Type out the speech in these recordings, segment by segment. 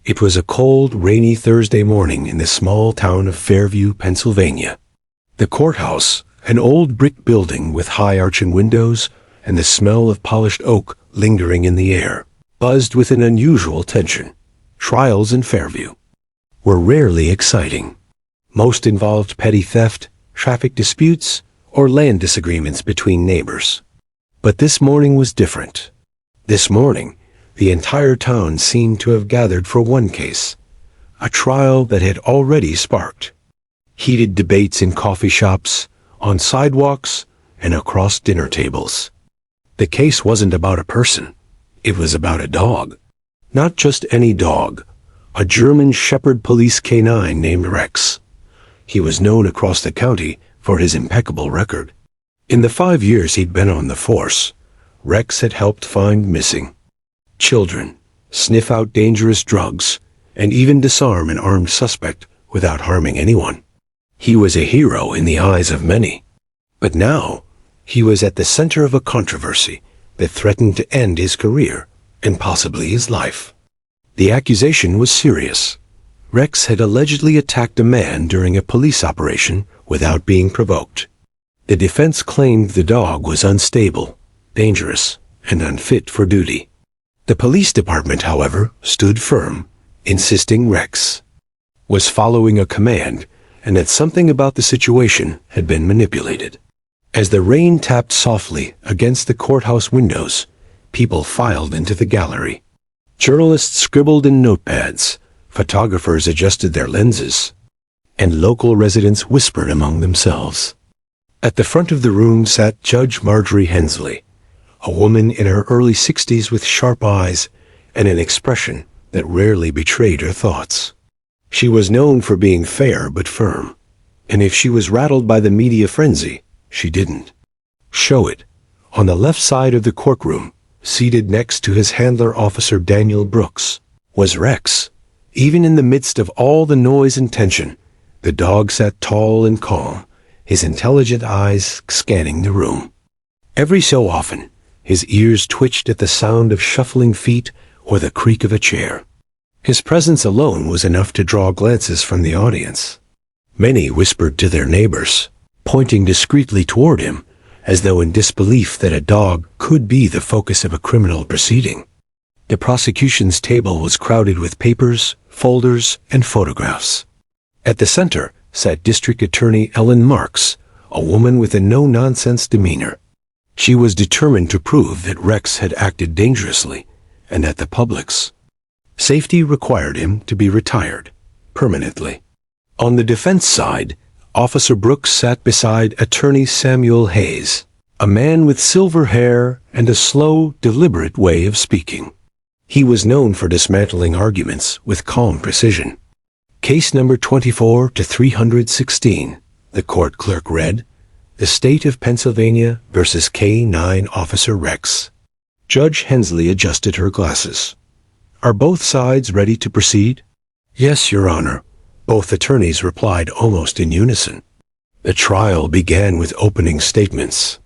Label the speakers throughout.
Speaker 1: It was a cold, rainy Thursday morning in the small town of Fairview, Pennsylvania. The courthouse, an old brick building with high arching windows and the smell of polished oak lingering in the air, buzzed with an unusual tension. Trials in Fairview were rarely exciting. Most involved petty theft, traffic disputes, or land disagreements between neighbors. But this morning was different. This morning, the entire town seemed to have gathered for one case, a trial that had already sparked heated debates in coffee shops, on sidewalks, and across dinner tables. The case wasn't about a person. It was about a dog. Not just any dog, a German Shepherd police canine named Rex. He was known across the county for his impeccable record. In the 5 years he'd been on the force, Rex had helped find missing children, sniff out dangerous drugs, and even disarm an armed suspect without harming anyone. He was a hero in the eyes of many. But now, he was at the center of a controversy that threatened to end his career and possibly his life. The accusation was serious. Rex had allegedly attacked a man during a police operation without being provoked. The defense claimed the dog was unstable, dangerous, and unfit for duty. The police department, however, stood firm, insisting Rex was following a command and that something about the situation had been manipulated. As the rain tapped softly against the courthouse windows, people filed into the gallery. Journalists scribbled in notepads, photographers adjusted their lenses, and local residents whispered among themselves. At the front of the room sat Judge Marjorie Hensley, a woman in her early 60s with sharp eyes and an expression that rarely betrayed her thoughts. She was known for being fair but firm, and if she was rattled by the media frenzy, she didn't show it. On the left side of the courtroom, seated next to his handler officer Daniel Brooks, was Rex. Even in the midst of all the noise and tension, the dog sat tall and calm, his intelligent eyes scanning the room. Every so often, his ears twitched at the sound of shuffling feet or the creak of a chair. His presence alone was enough to draw glances from the audience. Many whispered to their neighbors, pointing discreetly toward him, as though in disbelief that a dog could be the focus of a criminal proceeding. The prosecution's table was crowded with papers, folders, and photographs. At the center sat District Attorney Ellen Marks, a woman with a no-nonsense demeanor. She was determined to prove that Rex had acted dangerously, and that the public's safety required him to be retired permanently. On the defense side, Officer Brooks sat beside Attorney Samuel Hayes, a man with silver hair and a slow, deliberate way of speaking. He was known for dismantling arguments with calm precision. Case number 24-316, the court clerk read, the State of Pennsylvania versus K-9 Officer Rex. Judge Hensley adjusted her glasses. Are both sides ready to proceed? Yes, Your Honor. Both attorneys replied almost in unison. The trial began with opening statements.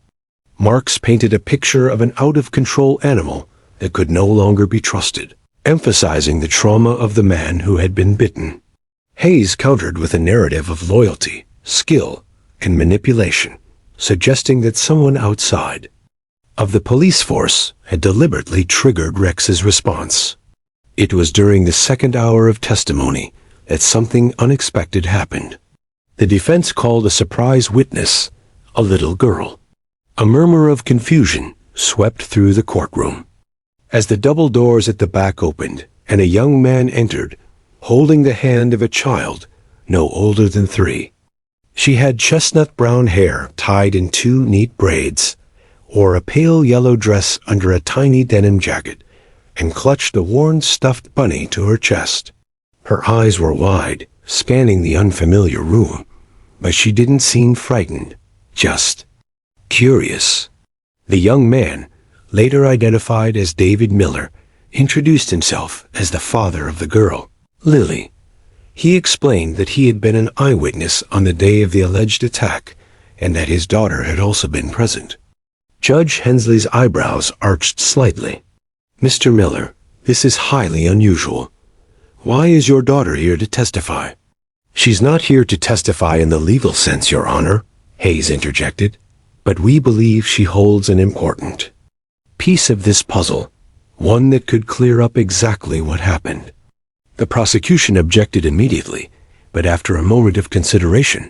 Speaker 1: Marks painted a picture of an out-of-control animal that could no longer be trusted, emphasizing the trauma of the man who had been bitten. Hayes countered with a narrative of loyalty, skill, and manipulation, suggesting that someone outside of the police force had deliberately triggered Rex's response. It was during the second hour of testimony that something unexpected happened. The defense called a surprise witness, a little girl. A murmur of confusion swept through the courtroom as the double doors at the back opened and a young man entered, holding the hand of a child no older than 3. She had chestnut brown hair tied in 2 neat braids, wore a pale yellow dress under a tiny denim jacket, and clutched a worn stuffed bunny to her chest. Her eyes were wide, scanning the unfamiliar room, but she didn't seem frightened, just curious. The young man, later identified as David Miller, introduced himself as the father of the girl, Lily. He explained that he had been an eyewitness on the day of the alleged attack, and that his daughter had also been present. Judge Hensley's eyebrows arched slightly. Mr. Miller, this is highly unusual. Why is your daughter here to testify? She's not here to testify in the legal sense, Your Honor, Hayes interjected, but we believe she holds an important piece of this puzzle, one that could clear up exactly what happened. The prosecution objected immediately, but after a moment of consideration,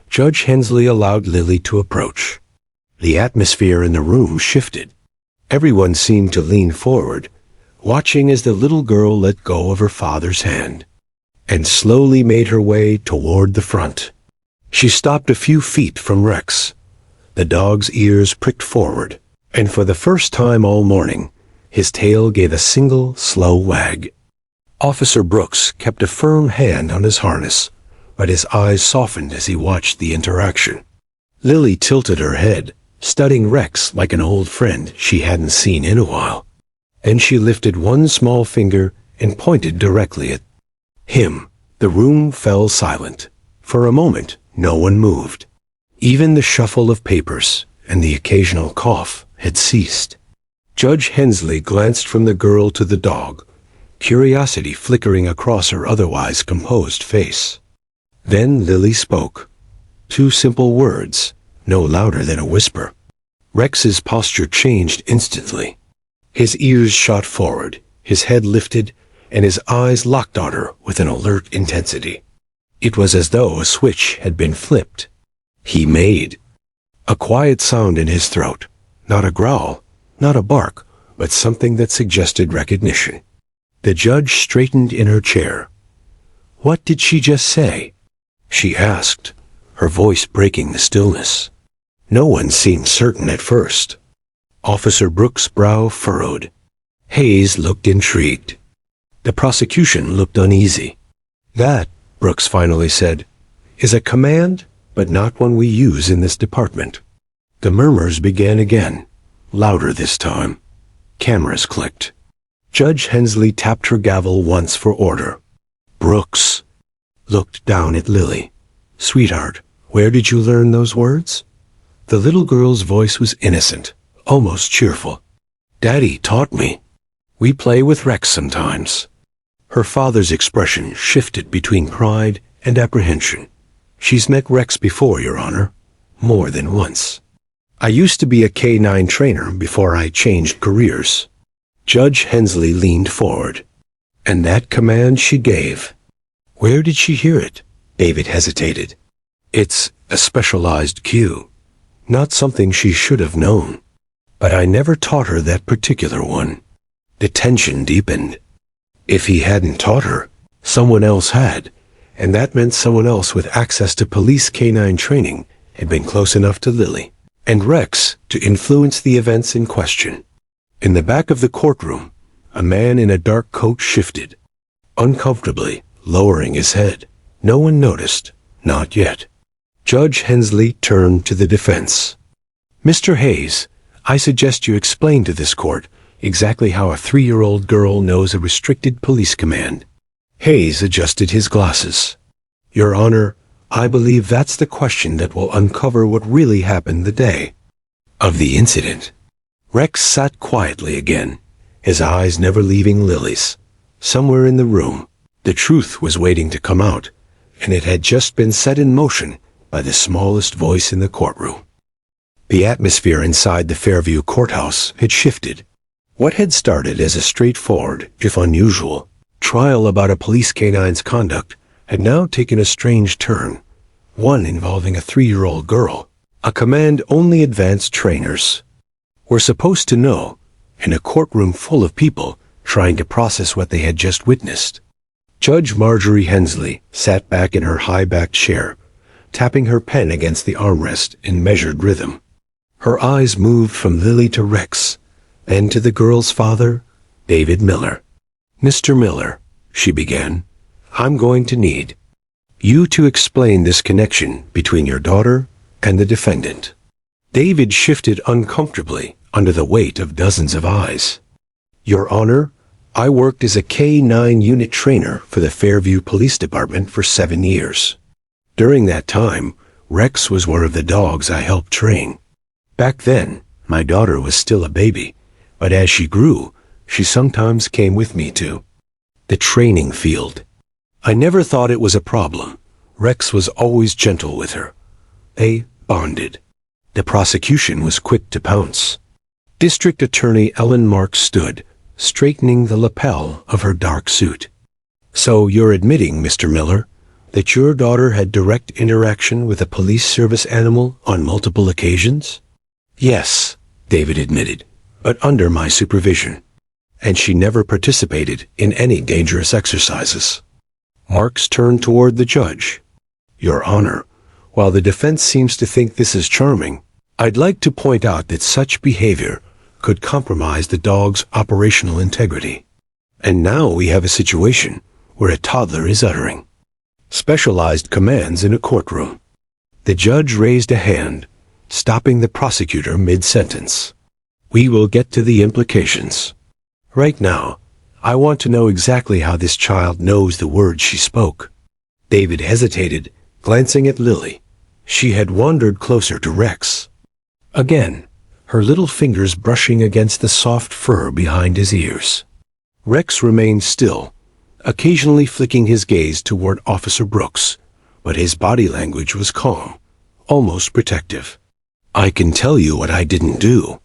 Speaker 1: Judge Hensley allowed Lily to approach. The atmosphere in the room shifted. Everyone seemed to lean forward, watching as the little girl let go of her father's hand and slowly made her way toward the front. She stopped a few feet from Rex. The dog's ears pricked forward, and for the first time all morning, his tail gave a single, slow wag. Officer Brooks kept a firm hand on his harness, but his eyes softened as he watched the interaction. Lily tilted her head, studying Rex like an old friend she hadn't seen in a while. And she lifted one small finger and pointed directly at him. The room fell silent. For a moment, no one moved. Even the shuffle of papers and the occasional cough had ceased. Judge Hensley glanced from the girl to the dog, curiosity flickering across her otherwise composed face. Then Lily spoke. 2 simple words, no louder than a whisper. Rex's posture changed instantly. His ears shot forward, his head lifted, and his eyes locked on her with an alert intensity. It was as though a switch had been flipped. He made a quiet sound in his throat, not a growl, not a bark, but something that suggested recognition. The judge straightened in her chair. "What did she just say?" she asked, her voice breaking the stillness. No one seemed certain at first. Officer Brooks' brow furrowed. Hayes looked intrigued. The prosecution looked uneasy. "That," Brooks finally said, "is a command, but not one we use in this department." The murmurs began again, louder this time. Cameras clicked. Judge Hensley tapped her gavel once for order. Brooks looked down at Lily. "Sweetheart, where did you learn those words?" The little girl's voice was innocent, almost cheerful. "Daddy taught me. We play with Rex sometimes." Her father's expression shifted between pride and apprehension. "She's met Rex before, Your Honor. More than once. I used to be a K-9 trainer before I changed careers." Judge Hensley leaned forward. "And that command she gave. Where did she hear it?" David hesitated. "It's a specialized cue. Not something she should have known. But I never taught her that particular one." The tension deepened. If he hadn't taught her, someone else had, and that meant someone else with access to police K-9 training had been close enough to Lily and Rex to influence the events in question. In the back of the courtroom, a man in a dark coat shifted, uncomfortably, lowering his head. No one noticed, not yet. Judge Hensley turned to the defense. "Mr. Hayes, I suggest you explain to this court exactly how a 3-year-old girl knows a restricted police command." Hayes adjusted his glasses. "Your Honor, I believe that's the question that will uncover what really happened the day of the incident." Rex sat quietly again, his eyes never leaving Lily's. Somewhere in the room, the truth was waiting to come out, and it had just been set in motion by the smallest voice in the courtroom. The atmosphere inside the Fairview courthouse had shifted. What had started as a straightforward, if unusual, trial about a police K-9's conduct had now taken a strange turn, one involving a 3-year-old girl, a command only advanced trainers were supposed to know, in a courtroom full of people trying to process what they had just witnessed. Judge Marjorie Hensley sat back in her high-backed chair, tapping her pen against the armrest in measured rhythm. Her eyes moved from Lily to Rex, then to the girl's father, David Miller. "Mr. Miller," she began, "I'm going to need you to explain this connection between your daughter and the defendant." David shifted uncomfortably under the weight of dozens of eyes. "Your Honor, I worked as a K-9 unit trainer for the Fairview Police Department for 7 years. During that time, Rex was one of the dogs I helped train. Back then, my daughter was still a baby, but as she grew, she sometimes came with me too." The training field. I never thought it was a problem. Rex was always gentle with her. They bonded. The prosecution was quick to pounce. District Attorney Ellen Marks stood, straightening the lapel of her dark suit. So you're admitting, Mr. Miller, that your daughter had direct interaction with a police service animal on multiple occasions? Yes, David admitted, but under my supervision. And she never participated in any dangerous exercises. Marks turned toward the judge. Your Honor, while the defense seems to think this is charming, I'd like to point out that such behavior could compromise the dog's operational integrity. And now we have a situation where a toddler is uttering specialized commands in a courtroom. The judge raised a hand, stopping the prosecutor mid-sentence. We will get to the implications. Right now, I want to know exactly how this child knows the words she spoke. David hesitated, glancing at Lily. She had wandered closer to Rex. Again, her little fingers brushing against the soft fur behind his ears. Rex remained still, occasionally flicking his gaze toward Officer Brooks, but his body language was calm, almost protective. I can tell you what I didn't do,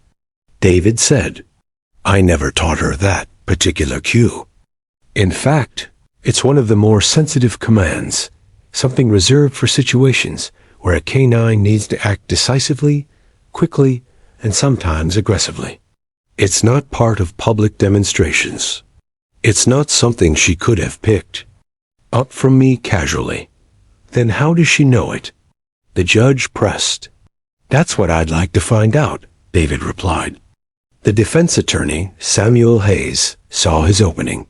Speaker 1: David said. I never taught her that particular cue. In fact, it's one of the more sensitive commands, something reserved for situations where a canine needs to act decisively, quickly, and sometimes aggressively. It's not part of public demonstrations. It's not something she could have picked up from me casually. Then how does she know it? The judge pressed. That's what I'd like to find out, David replied. The defense attorney, Samuel Hayes, saw his opening.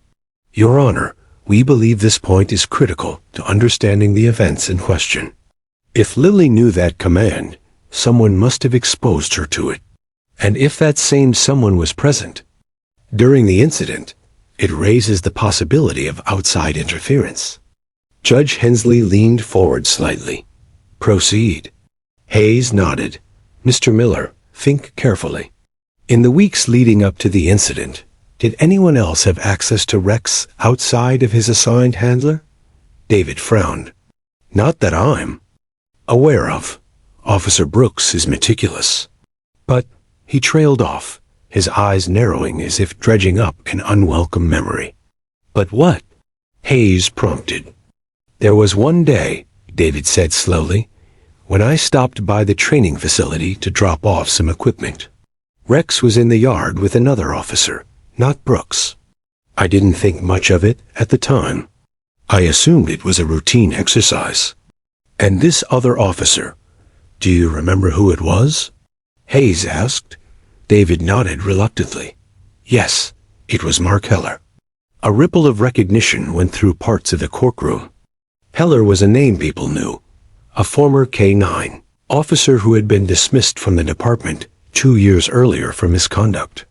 Speaker 1: Your Honor, we believe this point is critical to understanding the events in question. If Lily knew that command, someone must have exposed her to it. And if that same someone was present during the incident, it raises the possibility of outside interference. Judge Hensley leaned forward slightly. Proceed. Hayes nodded. Mr. Miller, think carefully. In the weeks leading up to the incident, did anyone else have access to Rex outside of his assigned handler? David frowned. Not that I'm aware of. Officer Brooks is meticulous. But he trailed off, his eyes narrowing as if dredging up an unwelcome memory. But what? Hayes prompted. There was one day, David said slowly, when I stopped by the training facility to drop off some equipment. Rex was in the yard with another officer, not Brooks. I didn't think much of it at the time. I assumed it was a routine exercise. And this other officer, do you remember who it was? Hayes asked. David nodded reluctantly. Yes, it was Mark Heller. A ripple of recognition went through parts of the courtroom. Heller was a name people knew, a former K-9 officer who had been dismissed from the department 2 years earlier for misconduct.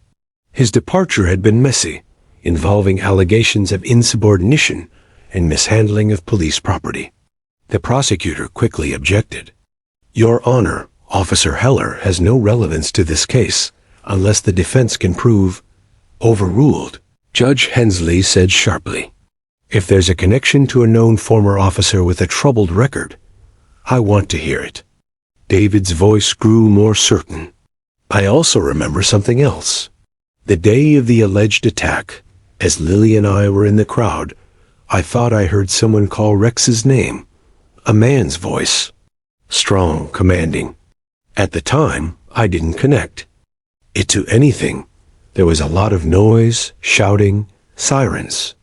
Speaker 1: His departure had been messy, involving allegations of insubordination and mishandling of police property. The prosecutor quickly objected. Your Honor, Officer Heller has no relevance to this case unless the defense can prove overruled, Judge Hensley said sharply. If there's a connection to a known former officer with a troubled record, I want to hear it. David's voice grew more certain. I also remember something else. The day of the alleged attack, as Lily and I were in the crowd, I thought I heard someone call Rex's name. A man's voice. Strong, commanding. At the time, I didn't connect it to anything. There was a lot of noise, shouting, sirens.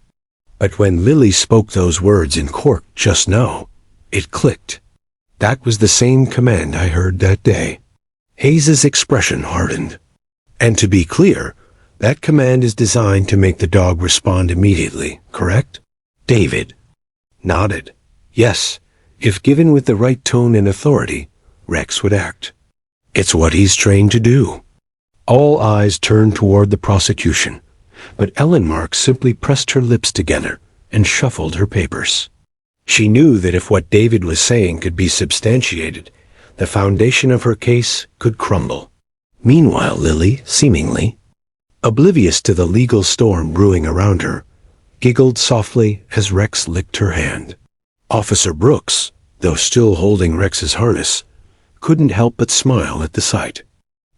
Speaker 1: But when Lily spoke those words in court just now, it clicked. That was the same command I heard that day. Hayes's expression hardened. And to be clear, that command is designed to make the dog respond immediately, correct? David nodded. Yes, if given with the right tone and authority, Rex would act. It's what he's trained to do. All eyes turned toward the prosecution, but Ellen Marks simply pressed her lips together and shuffled her papers. She knew that if what David was saying could be substantiated, the foundation of her case could crumble. Meanwhile, Lily, seemingly oblivious to the legal storm brewing around her, giggled softly as Rex licked her hand. Officer Brooks, though still holding Rex's harness, couldn't help but smile at the sight.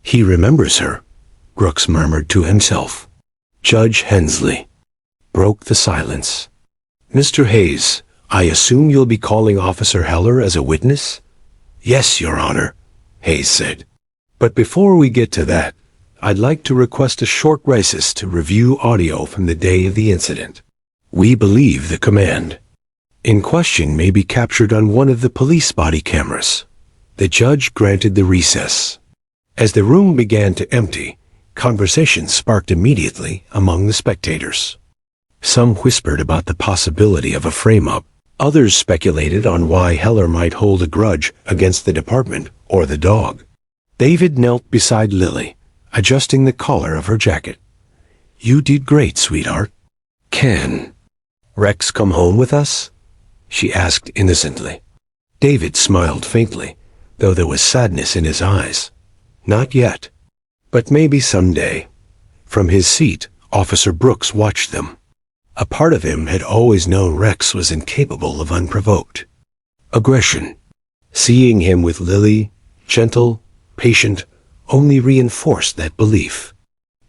Speaker 1: He remembers her, Brooks murmured to himself. Judge Hensley broke the silence. Mr. Hayes, I assume you'll be calling Officer Heller as a witness? Yes, Your Honor, Hayes said. But before we get to that, I'd like to request a short recess to review audio from the day of the incident. We believe the command in question may be captured on one of the police body cameras. The judge granted the recess. As the room began to empty, conversation sparked immediately among the spectators. Some whispered about the possibility of a frame-up. Others speculated on why Heller might hold a grudge against the department or the dog. David knelt beside Lily, adjusting the collar of her jacket. You did great, sweetheart. Can Rex come home with us? She asked innocently. David smiled faintly, though there was sadness in his eyes. Not yet, but maybe someday. From his seat, Officer Brooks watched them. A part of him had always known Rex was incapable of unprovoked aggression. Seeing him with Lily, gentle, patient, only reinforced that belief.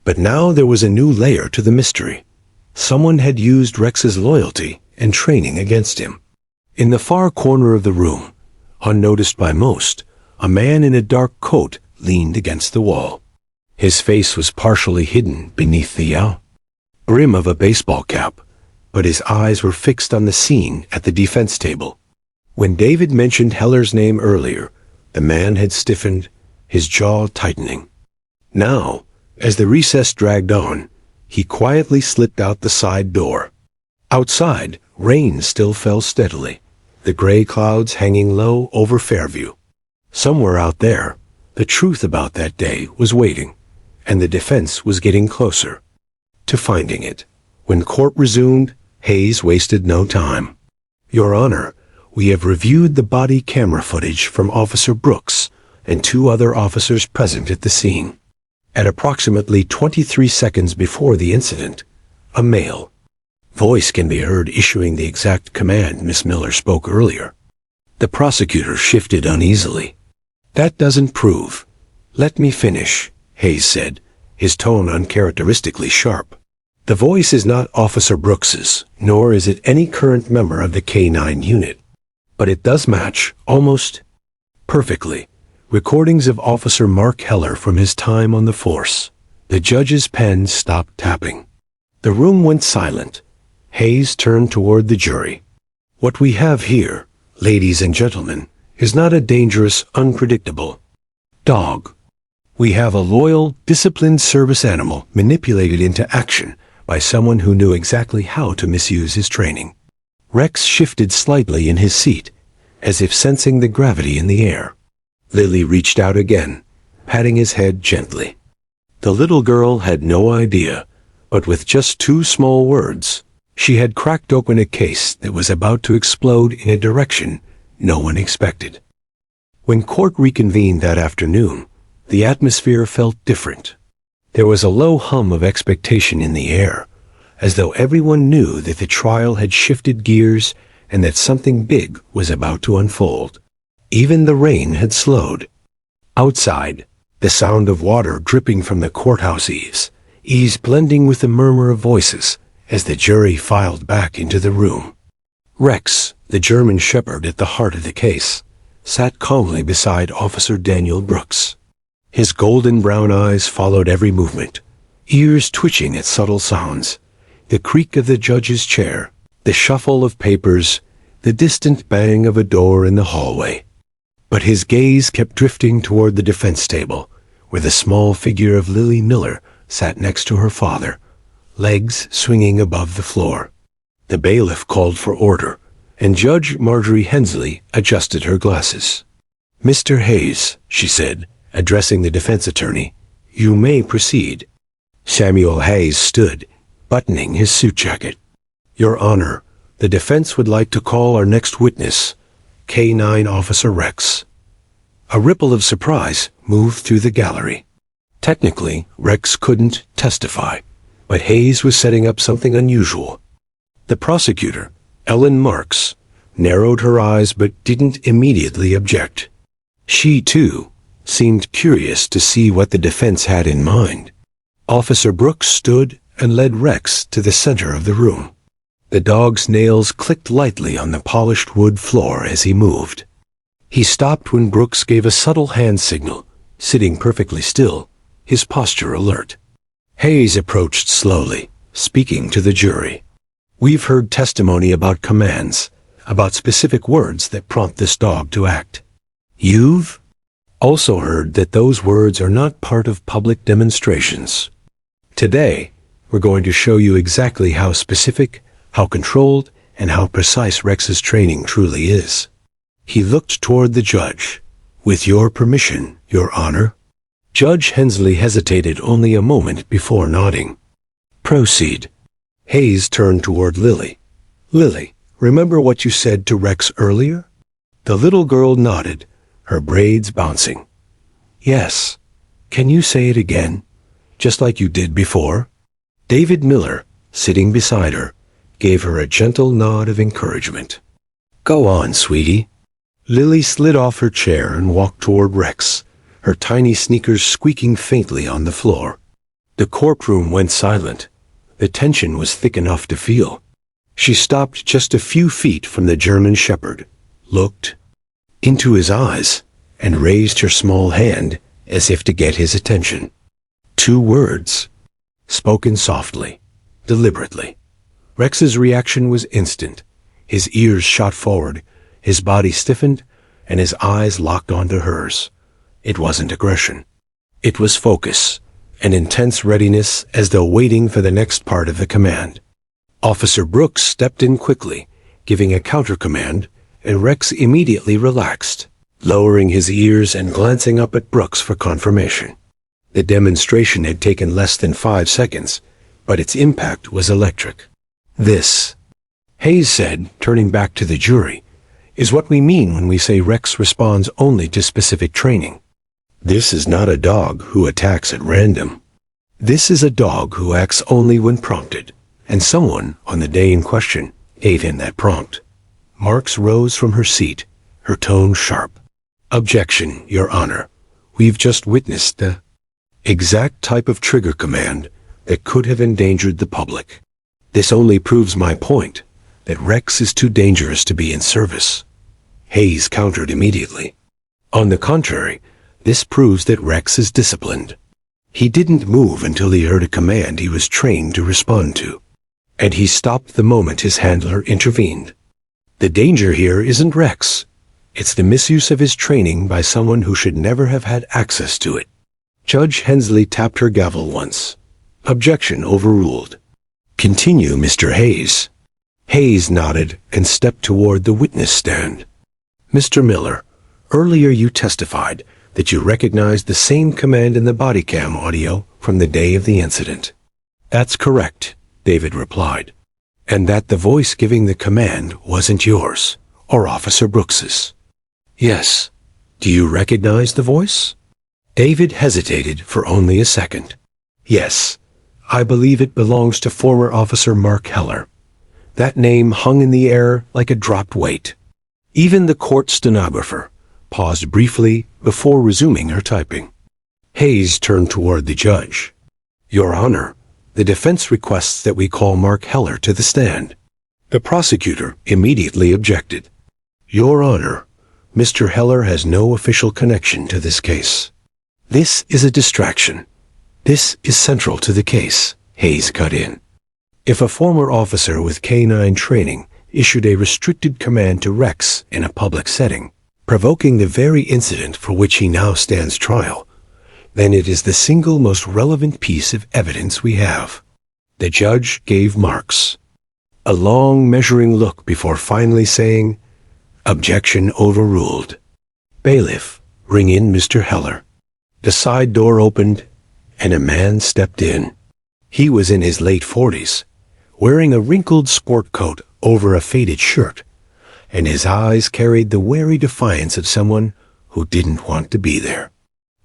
Speaker 1: But now there was a new layer to the mystery. Someone had used Rex's loyalty and training against him. In the far corner of the room, unnoticed by most, a man in a dark coat leaned against the wall. His face was partially hidden beneath the brim of a baseball cap, but his eyes were fixed on the scene at the defense table. When David mentioned Heller's name earlier, the man had stiffened, his jaw tightening. Now, as the recess dragged on, he quietly slipped out the side door. Outside, rain still fell steadily, the gray clouds hanging low over Fairview. Somewhere out there, the truth about that day was waiting, and the defense was getting closer to finding it. When court resumed, Hayes wasted no time. Your Honor, we have reviewed the body camera footage from Officer Brooks and two other officers present at the scene. At approximately 23 seconds before the incident, a male voice can be heard issuing the exact command Miss Miller spoke earlier. The prosecutor shifted uneasily. That doesn't prove. Let me finish, Hayes said, his tone uncharacteristically sharp. The voice is not Officer Brooks's, nor is it any current member of the K-9 unit. But it does match, almost perfectly, recordings of Officer Mark Heller from his time on the force. The judge's pen stopped tapping. The room went silent. Hayes turned toward the jury. What we have here, ladies and gentlemen, is not a dangerous, unpredictable dog. We have a loyal, disciplined service animal manipulated into action by someone who knew exactly how to misuse his training. Rex shifted slightly in his seat, as if sensing the gravity in the air. Lily reached out again, patting his head gently. The little girl had no idea, but with just two small words, she had cracked open a case that was about to explode in a direction no one expected. When court reconvened that afternoon, the atmosphere felt different. There was a low hum of expectation in the air, as though everyone knew that the trial had shifted gears and that something big was about to unfold. Even the rain had slowed. Outside, the sound of water dripping from the courthouse eaves blending with the murmur of voices as the jury filed back into the room. Rex, the German shepherd at the heart of the case, sat calmly beside Officer Daniel Brooks. His golden brown eyes followed every movement, ears twitching at subtle sounds, the creak of the judge's chair, the shuffle of papers, the distant bang of a door in the hallway. But his gaze kept drifting toward the defense table, where the small figure of Lily Miller sat next to her father, legs swinging above the floor. The bailiff called for order, and Judge Marjorie Hensley adjusted her glasses. Mr. Hayes, she said, addressing the defense attorney, you may proceed. Samuel Hayes stood, buttoning his suit jacket. Your Honor, the defense would like to call our next witness, K-9 Officer Rex. A ripple of surprise moved through the gallery. Technically, Rex couldn't testify, but Hayes was setting up something unusual. The prosecutor, Ellen Marks, narrowed her eyes but didn't immediately object. She, too, seemed curious to see what the defense had in mind. Officer Brooks stood and led Rex to the center of the room. The dog's nails clicked lightly on the polished wood floor as he moved. He stopped when Brooks gave a subtle hand signal, sitting perfectly still, his posture alert. Hayes approached slowly, speaking to the jury. "We've heard testimony about commands, about specific words that prompt this dog to act. You've also heard that those words are not part of public demonstrations. Today, we're going to show you exactly how specific, how controlled, and how precise Rex's training truly is." He looked toward the judge. "With your permission, Your Honor." Judge Hensley hesitated only a moment before nodding. "Proceed." Hayes turned toward Lily. "Lily, remember what you said to Rex earlier?" The little girl nodded, her braids bouncing. "Yes. Can you say it again, just like you did before?" David Miller, sitting beside her, gave her a gentle nod of encouragement. "Go on, sweetie." Lily slid off her chair and walked toward Rex, her tiny sneakers squeaking faintly on the floor. The courtroom went silent. The tension was thick enough to feel. She stopped just a few feet from the German shepherd, looked into his eyes, and raised her small hand as if to get his attention. 2 words, spoken softly, deliberately. Rex's reaction was instant. His ears shot forward, his body stiffened, and his eyes locked onto hers. It wasn't aggression. It was focus, an intense readiness as though waiting for the next part of the command. Officer Brooks stepped in quickly, giving a counter-command, and Rex immediately relaxed, lowering his ears and glancing up at Brooks for confirmation. The demonstration had taken less than 5 seconds, but its impact was electric. "This," Hayes said, turning back to the jury, "is what we mean when we say Rex responds only to specific training. This is not a dog who attacks at random. This is a dog who acts only when prompted, and someone on the day in question gave him that prompt." Marks rose from her seat, her tone sharp. "Objection, Your Honor. We've just witnessed the exact type of trigger command that could have endangered the public. This only proves my point, that Rex is too dangerous to be in service." Hayes countered immediately. "On the contrary, this proves that Rex is disciplined. He didn't move until he heard a command he was trained to respond to. And he stopped the moment his handler intervened. The danger here isn't Rex. It's the misuse of his training by someone who should never have had access to it." Judge Hensley tapped her gavel once. "Objection overruled. Continue, Mr. Hayes." Hayes nodded and stepped toward the witness stand. "Mr. Miller, earlier you testified that you recognized the same command in the body cam audio from the day of the incident." "That's correct," David replied. "And that the voice giving the command wasn't yours, or Officer Brooks's." "Yes. Do you recognize the voice?" David hesitated for only a second. "Yes. I believe it belongs to former Officer Mark Heller." That name hung in the air like a dropped weight. Even the court stenographer paused briefly before resuming her typing. Hayes turned toward the judge. "Your Honor, the defense requests that we call Mark Heller to the stand." The prosecutor immediately objected. "Your Honor, Mr. Heller has no official connection to this case. This is a distraction. This is central to the case," Hayes cut in. "If a former officer with canine training issued a restricted command to Rex in a public setting, provoking the very incident for which he now stands trial, then it is the single most relevant piece of evidence we have." The judge gave Marks a long, measuring look before finally saying, "Objection overruled. Bailiff, ring in Mr. Heller." The side door opened, and a man stepped in. He was in his late 40s, wearing a wrinkled sport coat over a faded shirt, and his eyes carried the wary defiance of someone who didn't want to be there.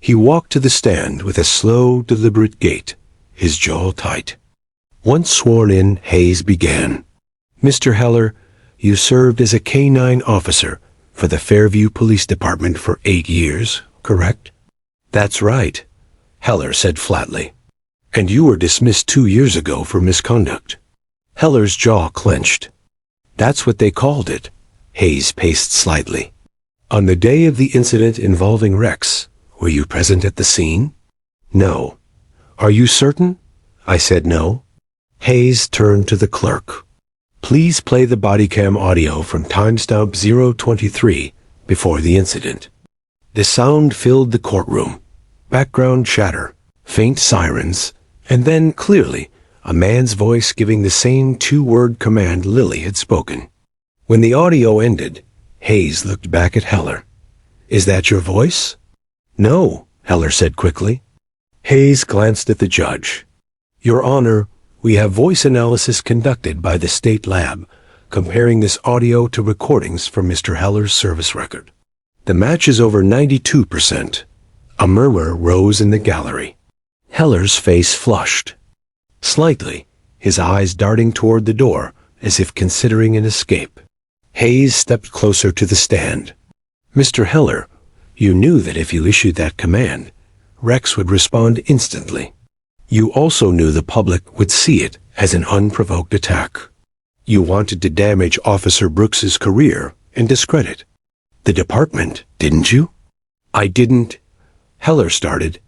Speaker 1: He walked to the stand with a slow, deliberate gait, his jaw tight. Once sworn in, Hayes began. Mr. Heller, you served as a K-9 officer for the Fairview Police Department for 8 years, correct? That's right, Heller said flatly. And you were dismissed 2 years ago for misconduct. Heller's jaw clenched. That's what they called it. Hayes paced slightly. On the day of the incident involving Rex, were you present at the scene? No. Are you certain? I said no. Hayes turned to the clerk. Please play the body cam audio from timestamp 023 before the incident. The sound filled the courtroom. Background chatter, faint sirens, and then, clearly, a man's voice giving the same 2-word command Lily had spoken. When the audio ended, Hayes looked back at Heller. Is that your voice? No, Heller said quickly. Hayes glanced at the judge. Your Honor, we have voice analysis conducted by the state lab, comparing this audio to recordings from Mr. Heller's service record. The match is over 92%. A murmur rose in the gallery. Heller's face flushed. Slightly, his eyes darting toward the door, as if considering an escape. Hayes stepped closer to the stand. Mr. Heller, you knew that if you issued that command, Rex would respond instantly. You also knew the public would see it as an unprovoked attack. You wanted to damage Officer Brooks's career and discredit the department, didn't you? I didn't, Heller started,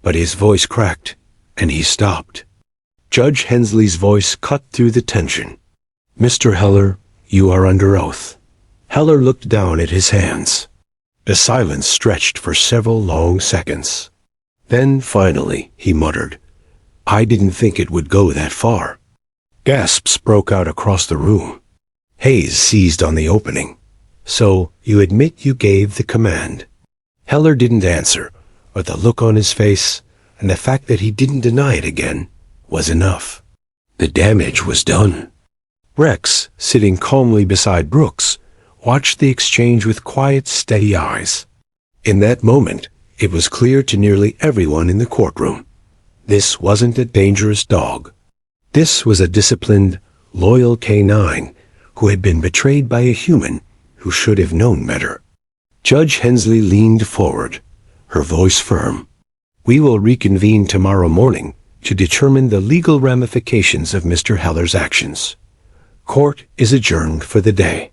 Speaker 1: but his voice cracked, and he stopped. Judge Hensley's voice cut through the tension. Mr. Heller, you are under oath. Heller looked down at his hands. The silence stretched for several long seconds. Then, finally, he muttered, I didn't think it would go that far. Gasps broke out across the room. Hayes seized on the opening. So, you admit you gave the command? Heller didn't answer, but the look on his face, and the fact that he didn't deny it again, was enough. The damage was done. Rex, sitting calmly beside Brooks, watched the exchange with quiet, steady eyes. In that moment, it was clear to nearly everyone in the courtroom. This wasn't a dangerous dog. This was a disciplined, loyal K-9 who had been betrayed by a human who should have known better. Judge Hensley leaned forward, her voice firm. We will reconvene tomorrow morning to determine the legal ramifications of Mr. Heller's actions. Court is adjourned for the day.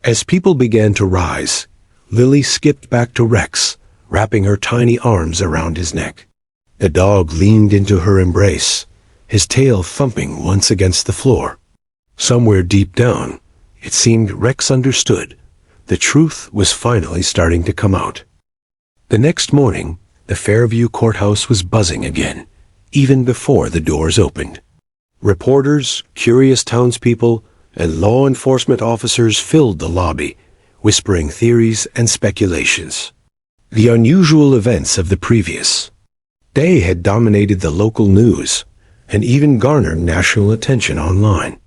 Speaker 1: As people began to rise, Lily skipped back to Rex, wrapping her tiny arms around his neck. The dog leaned into her embrace, his tail thumping once against the floor. Somewhere deep down, it seemed Rex understood. The truth was finally starting to come out. The next morning, the Fairview courthouse was buzzing again, even before the doors opened. Reporters, curious townspeople, and law enforcement officers filled the lobby, whispering theories and speculations. The unusual events of the previous day had dominated the local news and even garnered national attention online.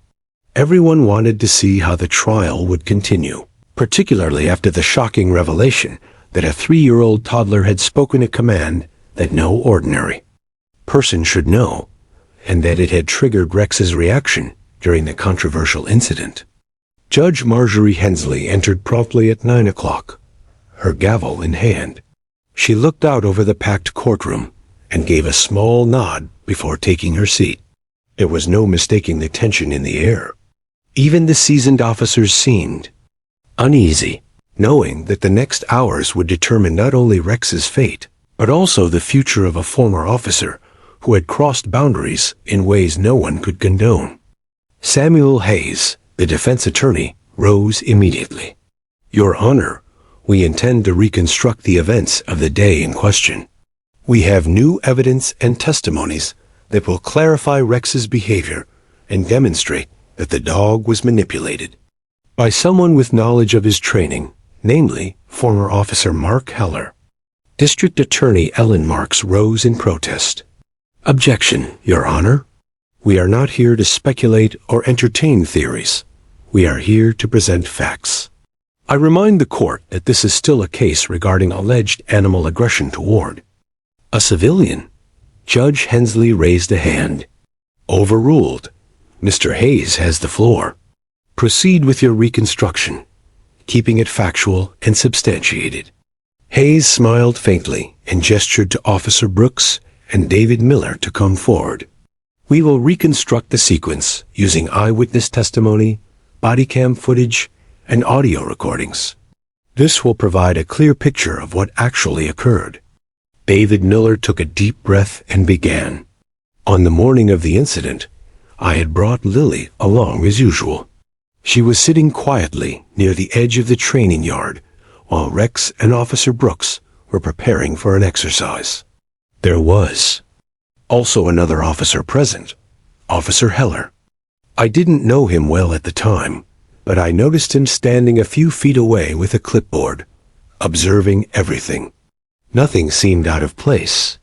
Speaker 1: Everyone wanted to see how the trial would continue, particularly after the shocking revelation that a 3-year-old toddler had spoken a command that no ordinary person should know, and that it had triggered Rex's reaction during the controversial incident. Judge Marjorie Hensley entered promptly at 9 o'clock, her gavel in hand. She looked out over the packed courtroom and gave a small nod before taking her seat. There was no mistaking the tension in the air. Even the seasoned officers seemed uneasy, knowing that the next hours would determine not only Rex's fate, but also the future of a former officer who had crossed boundaries in ways no one could condone. Samuel Hayes, the defense attorney, rose immediately. Your Honor, we intend to reconstruct the events of the day in question. We have new evidence and testimonies that will clarify Rex's behavior and demonstrate that the dog was manipulated by someone with knowledge of his training, namely former Officer Mark Heller. District Attorney Ellen Marks rose in protest. Objection, Your Honor. We are not here to speculate or entertain theories. We are here to present facts. I remind the court that this is still a case regarding alleged animal aggression toward a civilian. Judge Hensley raised a hand. Overruled. Mr. Hayes has the floor. Proceed with your reconstruction, keeping it factual and substantiated. Hayes smiled faintly and gestured to Officer Brooks and David Miller to come forward. We will reconstruct the sequence using eyewitness testimony, body cam footage, and audio recordings. This will provide a clear picture of what actually occurred. David Miller took a deep breath and began. On the morning of the incident, I had brought Lily along as usual. She was sitting quietly near the edge of the training yard while Rex and Officer Brooks were preparing for an exercise. There was also another officer present, Officer Heller. I didn't know him well at the time, but I noticed him standing a few feet away with a clipboard, observing everything. Nothing seemed out of place.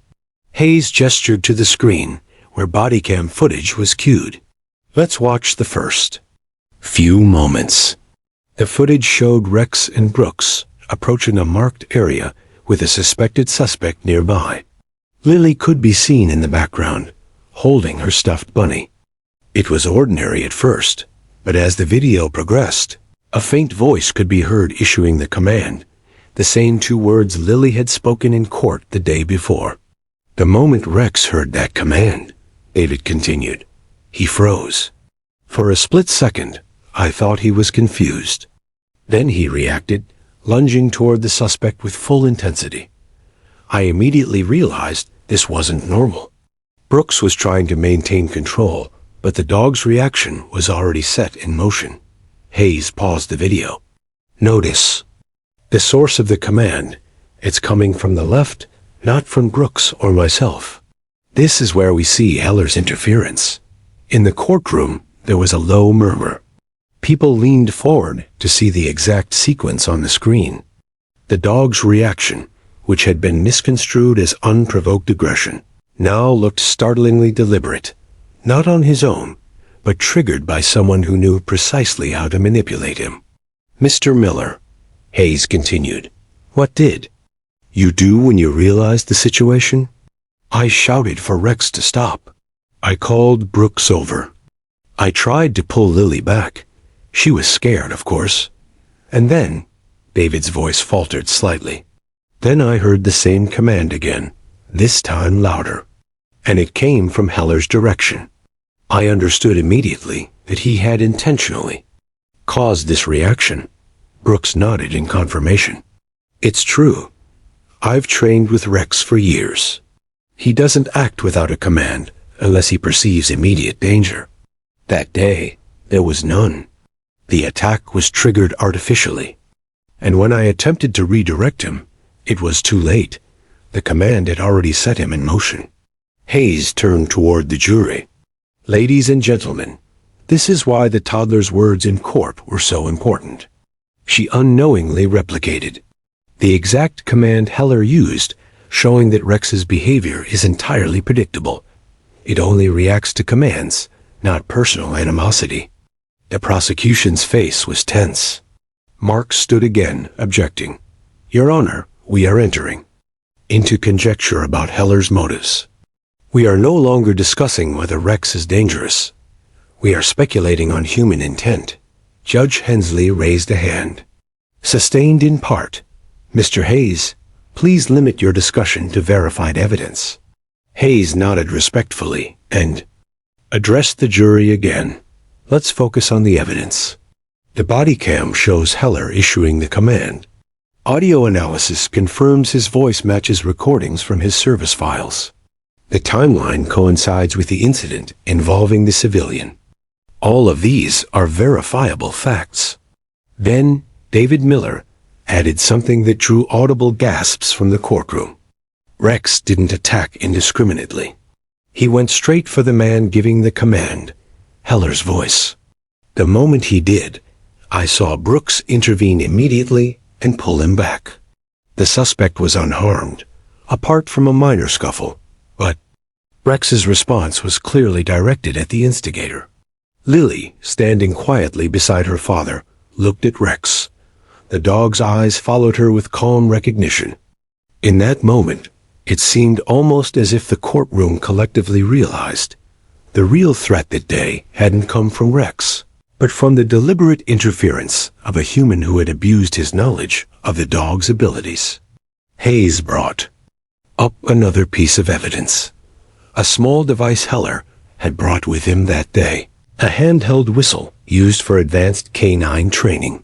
Speaker 1: Hayes gestured to the screen where body cam footage was cued. Let's watch the first few moments. The footage showed Rex and Brooks approaching a marked area with a suspected suspect nearby. Lily could be seen in the background, holding her stuffed bunny. It was ordinary at first, but as the video progressed, a faint voice could be heard issuing the command, the same two words Lily had spoken in court the day before. The moment Rex heard that command, David continued, he froze. For a split second, I thought he was confused. Then he reacted, lunging toward the suspect with full intensity. I immediately realized this wasn't normal. Brooks was trying to maintain control, but the dog's reaction was already set in motion. Hayes paused the video. Notice the source of the command. It's coming from the left, not from Brooks or myself. This is where we see Heller's interference. In the courtroom, there was a low murmur. People leaned forward to see the exact sequence on the screen. The dog's reaction, which had been misconstrued as unprovoked aggression, now looked startlingly deliberate, not on his own, but triggered by someone who knew precisely how to manipulate him. Mr. Miller, Hayes continued, what did you do when you realized the situation? I shouted for Rex to stop. I called Brooks over. I tried to pull Lily back. She was scared, of course. And then, David's voice faltered slightly. Then I heard the same command again, this time louder. And it came from Heller's direction. I understood immediately that he had intentionally caused this reaction. Brooks nodded in confirmation. It's true. I've trained with Rex for years. He doesn't act without a command unless he perceives immediate danger. That day, there was none. The attack was triggered artificially. And when I attempted to redirect him, it was too late. The command had already set him in motion. Hayes turned toward the jury. Ladies and gentlemen, this is why the toddler's words in court were so important. She unknowingly replicated the exact command Heller used, showing that Rex's behavior is entirely predictable. It only reacts to commands, not personal animosity. The prosecution's face was tense. Mark stood again, objecting. Your Honor, we are entering into conjecture about Heller's motives. We are no longer discussing whether Rex is dangerous. We are speculating on human intent. Judge Hensley raised a hand. Sustained in part. Mr. Hayes, please limit your discussion to verified evidence. Hayes nodded respectfully and addressed the jury again. Let's focus on the evidence. The body cam shows Heller issuing the command. Audio analysis confirms his voice matches recordings from his service files. The timeline coincides with the incident involving the civilian. All of these are verifiable facts. Then, David Miller added something that drew audible gasps from the courtroom. Rex didn't attack indiscriminately. He went straight for the man giving the command, Heller's voice. The moment he did, I saw Brooks intervene immediately and pull him back. The suspect was unharmed, apart from a minor scuffle, but Rex's response was clearly directed at the instigator. Lily, standing quietly beside her father, looked at Rex. The dog's eyes followed her with calm recognition. In that moment, it seemed almost as if the courtroom collectively realized the real threat that day hadn't come from Rex. but from the deliberate interference of a human who had abused his knowledge of the dog's abilities. Hayes brought up another piece of evidence. A small device Heller had brought with him that day, a handheld whistle used for advanced canine training.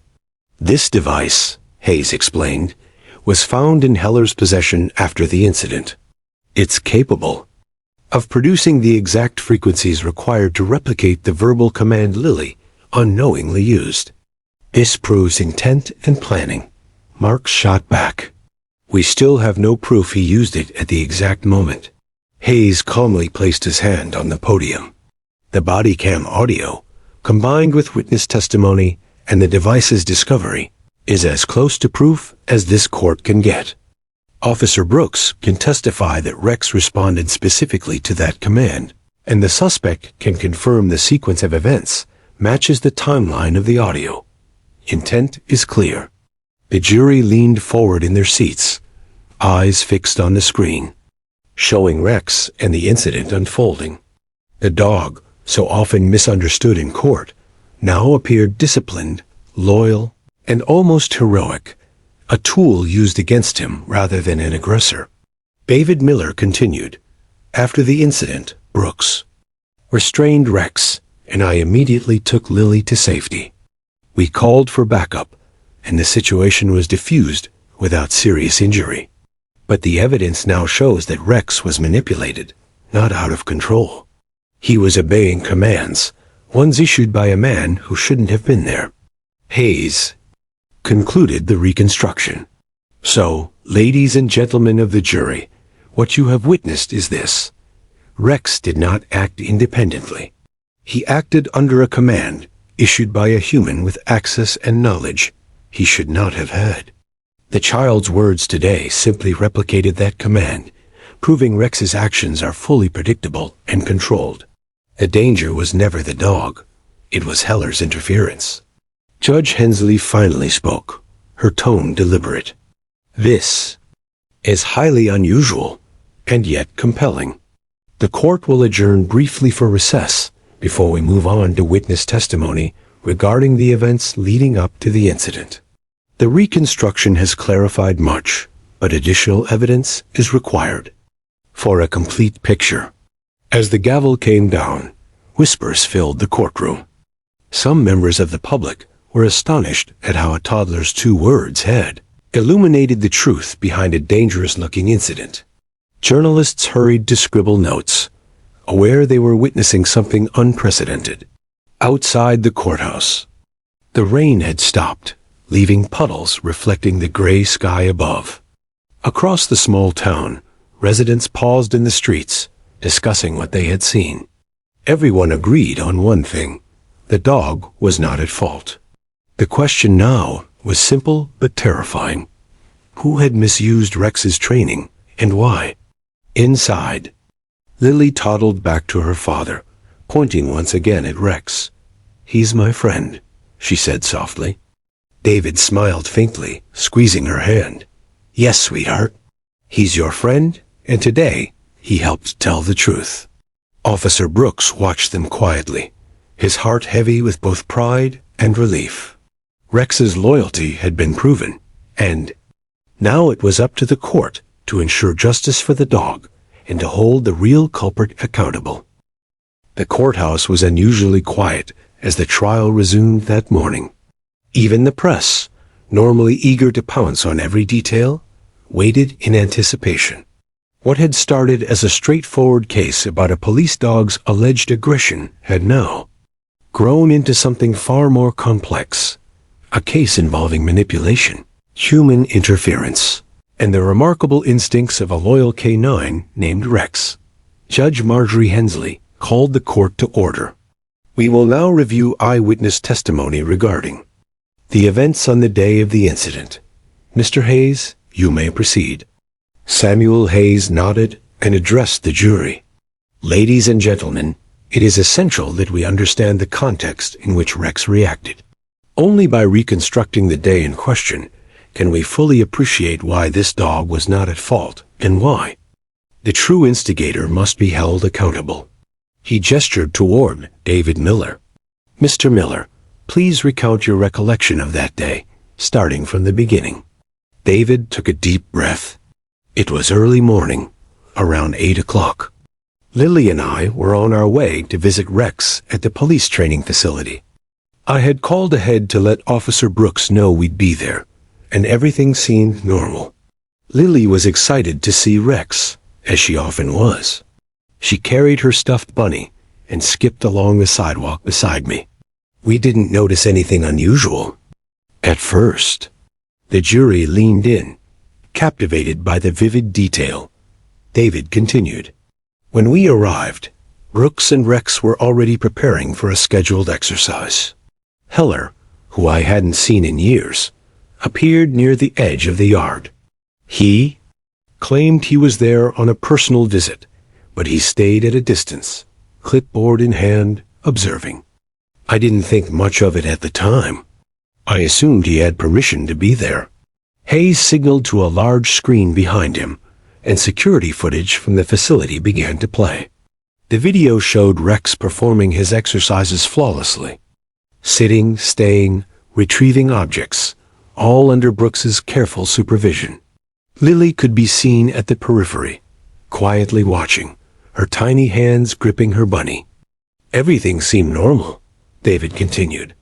Speaker 1: This device, Hayes explained, was found in Heller's possession after the incident. It's capable of producing the exact frequencies required to replicate the verbal command Lily unknowingly used. This proves intent and planning. Marks shot back. We still have no proof he used it at the exact moment. Hayes calmly placed his hand on the podium. The body cam audio, combined with witness testimony and the device's discovery, is as close to proof as this court can get. Officer Brooks can testify that Rex responded specifically to that command, and the suspect can confirm the sequence of events matches the timeline of the audio. Intent is clear. The jury leaned forward in their seats, eyes fixed on the screen, showing Rex and the incident unfolding. The dog, so often misunderstood in court, now appeared disciplined, loyal, and almost heroic, a tool used against him rather than an aggressor. David Miller continued, "After the incident, Brooks restrained Rex, and I immediately took Lily to safety. We called for backup, and the situation was diffused without serious injury. But the evidence now shows that Rex was manipulated, not out of control. He was obeying commands, ones issued by a man who shouldn't have been there." Hayes concluded the reconstruction. "So, ladies and gentlemen of the jury, what you have witnessed is this. Rex did not act independently. He acted under a command issued by a human with access and knowledge he should not have had. The child's words today simply replicated that command, proving Rex's actions are fully predictable and controlled. The danger was never the dog. It was Heller's interference." Judge Hensley finally spoke, her tone deliberate. "This is highly unusual, and yet compelling. The court will adjourn briefly for recess before we move on to witness testimony regarding the events leading up to the incident. The reconstruction has clarified much, but additional evidence is required for a complete picture." As the gavel came down, whispers filled the courtroom. Some members of the public were astonished at how a toddler's 2 words had illuminated the truth behind a dangerous-looking incident. Journalists hurried to scribble notes, aware they were witnessing something unprecedented. Outside the courthouse, the rain had stopped, leaving puddles reflecting the gray sky above. Across the small town, residents paused in the streets, discussing what they had seen. Everyone agreed on one thing: the dog was not at fault. The question now was simple but terrifying. Who had misused Rex's training, and why? Inside, Lily toddled back to her father, pointing once again at Rex. "He's my friend," she said softly. David smiled faintly, squeezing her hand. "Yes, sweetheart. He's your friend, and today he helped tell the truth." Officer Brooks watched them quietly, his heart heavy with both pride and relief. Rex's loyalty had been proven, and now it was up to the court to ensure justice for the dog and to hold the real culprit accountable. The courthouse was unusually quiet as the trial resumed that morning. Even the press, normally eager to pounce on every detail, waited in anticipation. What had started as a straightforward case about a police dog's alleged aggression had now grown into something far more complex. A case involving manipulation, human interference, and the remarkable instincts of a loyal canine named Rex. Judge Marjorie Hensley called the court to order. "We will now review eyewitness testimony regarding the events on the day of the incident. Mr. Hayes, you may proceed." Samuel Hayes nodded and addressed the jury. "Ladies and gentlemen, it is essential that we understand the context in which Rex reacted. Only by reconstructing the day in question can we fully appreciate why this dog was not at fault and why the true instigator must be held accountable." He gestured toward David Miller. "Mr. Miller, Please recount your recollection of that day, starting from the beginning. David took a deep breath. It was early morning, around 8 o'clock. Lily and I were on our way to visit Rex at the police training facility. I had called ahead to let Officer Brooks know we'd be there, and everything seemed normal. Lily was excited to see Rex, as she often was. She carried her stuffed bunny and skipped along the sidewalk beside me. We didn't notice anything unusual. At first, the jury leaned in, captivated by the vivid detail. David continued. When we arrived, Brooks and Rex were already preparing for a scheduled exercise. Heller, who I hadn't seen in years, appeared near the edge of the yard. He claimed he was there on a personal visit, but he stayed at a distance, clipboard in hand, observing. I didn't think much of it at the time. I assumed he had permission to be there. Hayes signaled to a large screen behind him, and security footage from the facility began to play. The video showed Rex performing his exercises flawlessly. Sitting, staying, retrieving objects, all under Brooks's careful supervision. Lily could be seen at the periphery, quietly watching, her tiny hands gripping her bunny. Everything seemed normal, David continued,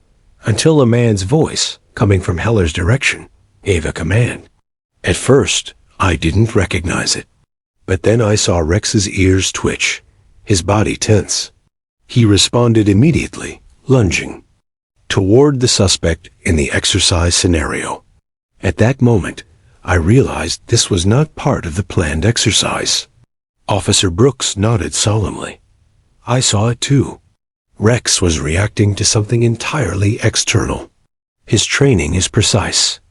Speaker 1: until a man's voice, coming from Heller's direction, gave a command. At first, I didn't recognize it. But then I saw Rex's ears twitch, his body tense. He responded immediately, lunging toward the suspect in the exercise scenario. At that moment, I realized this was not part of the planned exercise. Officer Brooks nodded solemnly. I saw it too. Rex was reacting to something entirely external. His training is precise.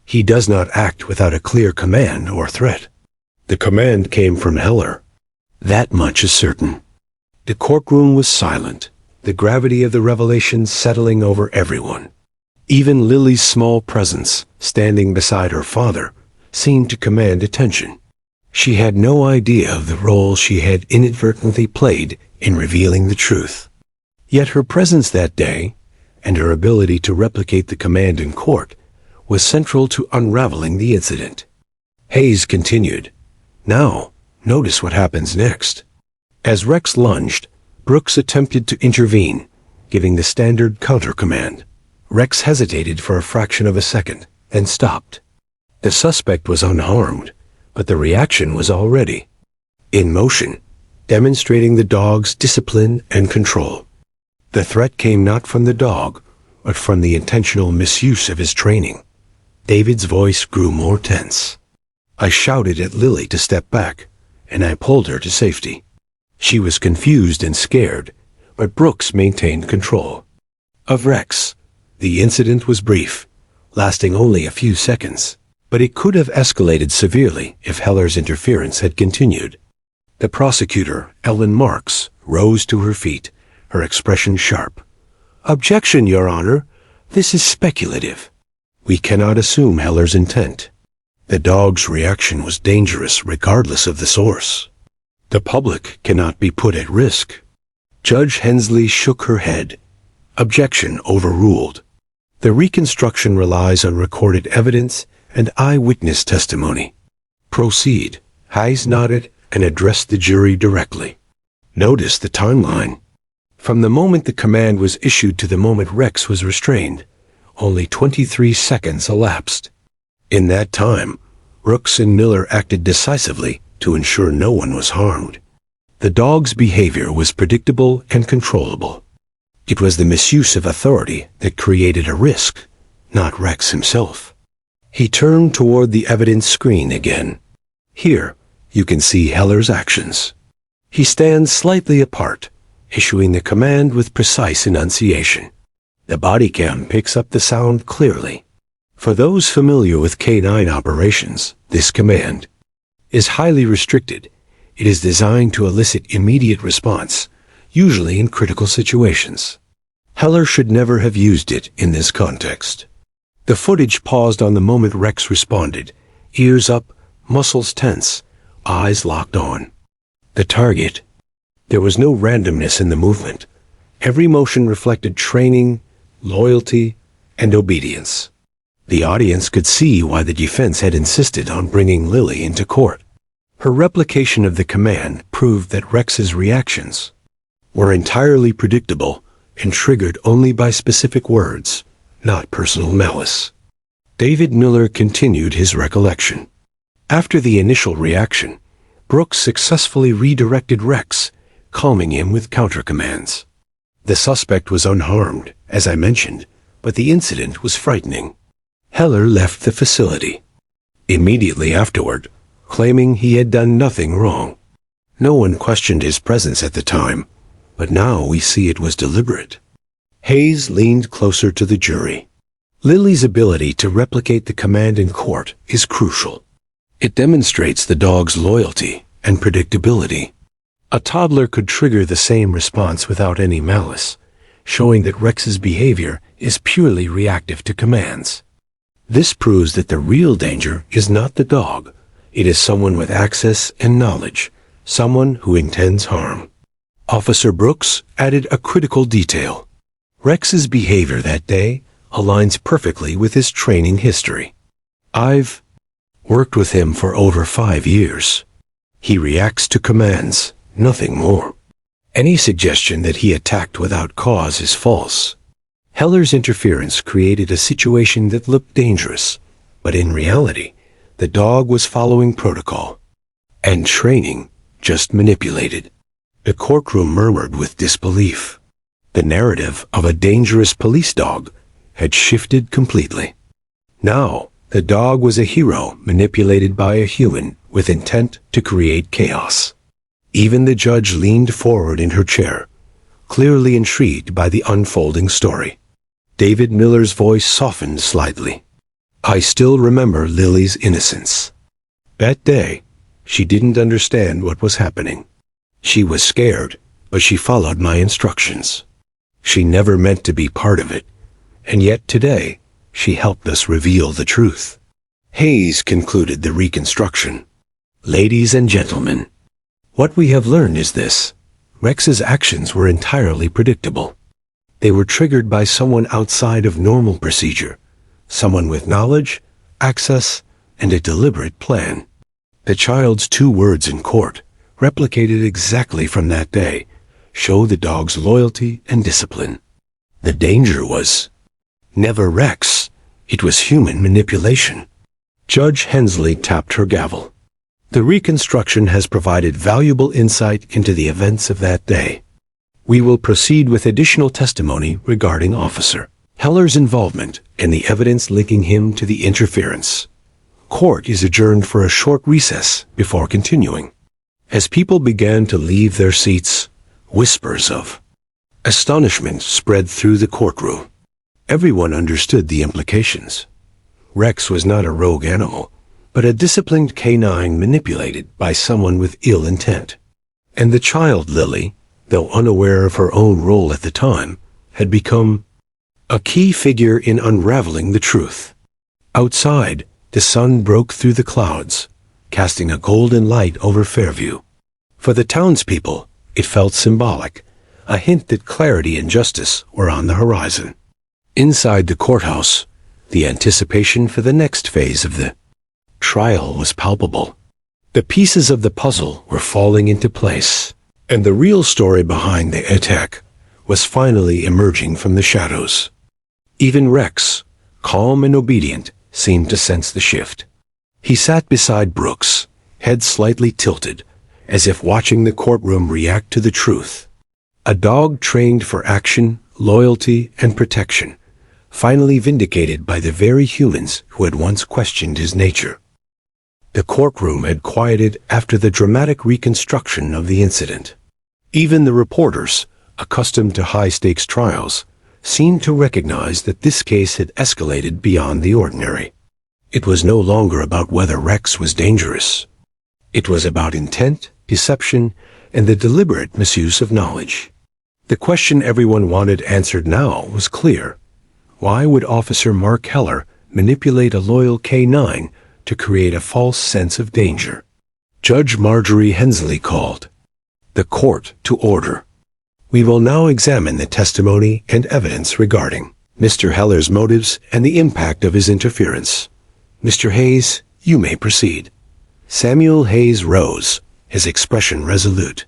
Speaker 1: He does not act without a clear command or threat. The command came from Heller. That much is certain. The courtroom was silent, the gravity of the revelation settling over everyone. Even Lily's small presence, standing beside her father, seemed to command attention. She had no idea of the role she had inadvertently played in revealing the truth. Yet her presence that day, and her ability to replicate the command in court, was central to unraveling the incident. Hayes continued. Now, notice what happens next. As Rex lunged, Brooks attempted to intervene, giving the standard counter-command. Rex hesitated for a fraction of a second, and stopped. The suspect was unharmed, but the reaction was already in motion, demonstrating the dog's discipline and control. The threat came not from the dog, but from the intentional misuse of his training. David's voice grew more tense. I shouted at Lily to step back, and I pulled her to safety. She was confused and scared, but Brooks maintained control. Of Rex, the incident was brief, lasting only a few seconds, but it could have escalated severely if Heller's interference had continued. The prosecutor, Ellen Marks, rose to her feet, her expression sharp. Objection, Your Honor. This is speculative. We cannot assume Heller's intent. The dog's reaction was dangerous regardless of the source. The public cannot be put at risk. Judge Hensley shook her head. Objection overruled. The reconstruction relies on recorded evidence and eyewitness testimony. Proceed. Hayes nodded and addressed the jury directly. Notice the timeline. From the moment the command was issued to the moment Rex was restrained, only 23 seconds elapsed. In that time, Brooks and Miller acted decisively to ensure no one was harmed. The dog's behavior was predictable and controllable. It was the misuse of authority that created a risk, not Rex himself. He turned toward the evidence screen again. Here, you can see Heller's actions. He stands slightly apart, issuing the command with precise enunciation. The body cam picks up the sound clearly. For those familiar with K9 operations, this command is highly restricted. It is designed to elicit immediate response, usually in critical situations. Heller should never have used it in this context. The footage paused on the moment Rex responded, ears up, muscles tense, eyes locked on. The target. There was no randomness in the movement. Every motion reflected training, loyalty, and obedience. The audience could see why the defense had insisted on bringing Lily into court. Her replication of the command proved that Rex's reactions were entirely predictable and triggered only by specific words, not personal malice. David Miller continued his recollection. After the initial reaction, Brooks successfully redirected Rex, calming him with countercommands. The suspect was unharmed, as I mentioned, but the incident was frightening. Heller left the facility immediately afterward, claiming he had done nothing wrong. No one questioned his presence at the time, but now we see it was deliberate. Hayes leaned closer to the jury. Lily's ability to replicate the command in court is crucial. It demonstrates the dog's loyalty and predictability. A toddler could trigger the same response without any malice, showing that Rex's behavior is purely reactive to commands. This proves that the real danger is not the dog. It is someone with access and knowledge, someone who intends harm. Officer Brooks added a critical detail. Rex's behavior that day aligns perfectly with his training history. I've worked with him for over 5 years. He reacts to commands, nothing more. Any suggestion that he attacked without cause is false. Heller's interference created a situation that looked dangerous, but in reality, the dog was following protocol, and training just manipulated. The courtroom murmured with disbelief. The narrative of a dangerous police dog had shifted completely. Now, the dog was a hero manipulated by a human with intent to create chaos. Even the judge leaned forward in her chair, clearly intrigued by the unfolding story. David Miller's voice softened slightly. I still remember Lily's innocence. That day, she didn't understand what was happening. She was scared, but she followed my instructions. She never meant to be part of it, and yet today, she helped us reveal the truth. Hayes concluded the reconstruction. Ladies and gentlemen, what we have learned is this. Rex's actions were entirely predictable. They were triggered by someone outside of normal procedure, someone with knowledge, access, and a deliberate plan. The child's 2 words in court, replicated exactly from that day, show the dog's loyalty and discipline. The danger was never Rex. It was human manipulation. Judge Hensley tapped her gavel. The reconstruction has provided valuable insight into the events of that day. We will proceed with additional testimony regarding Officer Heller's involvement and the evidence linking him to the interference. Court is adjourned for a short recess before continuing. As people began to leave their seats, whispers of astonishment spread through the courtroom. Everyone understood the implications. Rex was not a rogue animal, but a disciplined canine manipulated by someone with ill intent. And the child Lily, though unaware of her own role at the time, had become a key figure in unraveling the truth. Outside, the sun broke through the clouds, casting a golden light over Fairview. For the townspeople, it felt symbolic, a hint that clarity and justice were on the horizon. Inside the courthouse, the anticipation for the next phase of the trial was palpable. The pieces of the puzzle were falling into place, and the real story behind the attack was finally emerging from the shadows. Even Rex, calm and obedient, seemed to sense the shift. He sat beside Brooks, head slightly tilted, as if watching the courtroom react to the truth. A dog trained for action, loyalty, and protection, finally vindicated by the very humans who had once questioned his nature. The courtroom had quieted after the dramatic reconstruction of the incident. Even the reporters, accustomed to high-stakes trials, seemed to recognize that this case had escalated beyond the ordinary. It was no longer about whether Rex was dangerous. It was about intent, deception, and the deliberate misuse of knowledge. The question everyone wanted answered now was clear. Why would Officer Mark Heller manipulate a loyal K-9 to create a false sense of danger? Judge Marjorie Hensley called the court to order. We will now examine the testimony and evidence regarding Mr. Heller's motives and the impact of his interference. Mr. Hayes, you may proceed. Samuel Hayes rose, his expression resolute.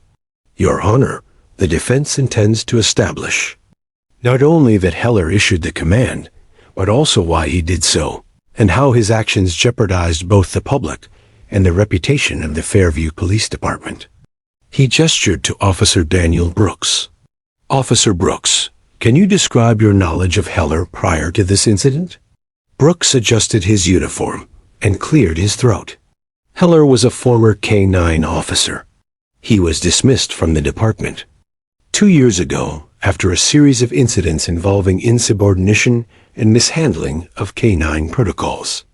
Speaker 1: Your Honor, the defense intends to establish not only that Heller issued the command, but also why he did so, and how his actions jeopardized both the public and the reputation of the Fairview Police Department. He gestured to Officer Daniel Brooks. Officer Brooks, can you describe your knowledge of Heller prior to this incident? Brooks adjusted his uniform and cleared his throat. Heller was a former K-9 officer. He was dismissed from the department 2 years ago after a series of incidents involving insubordination and mishandling of K-9 protocols.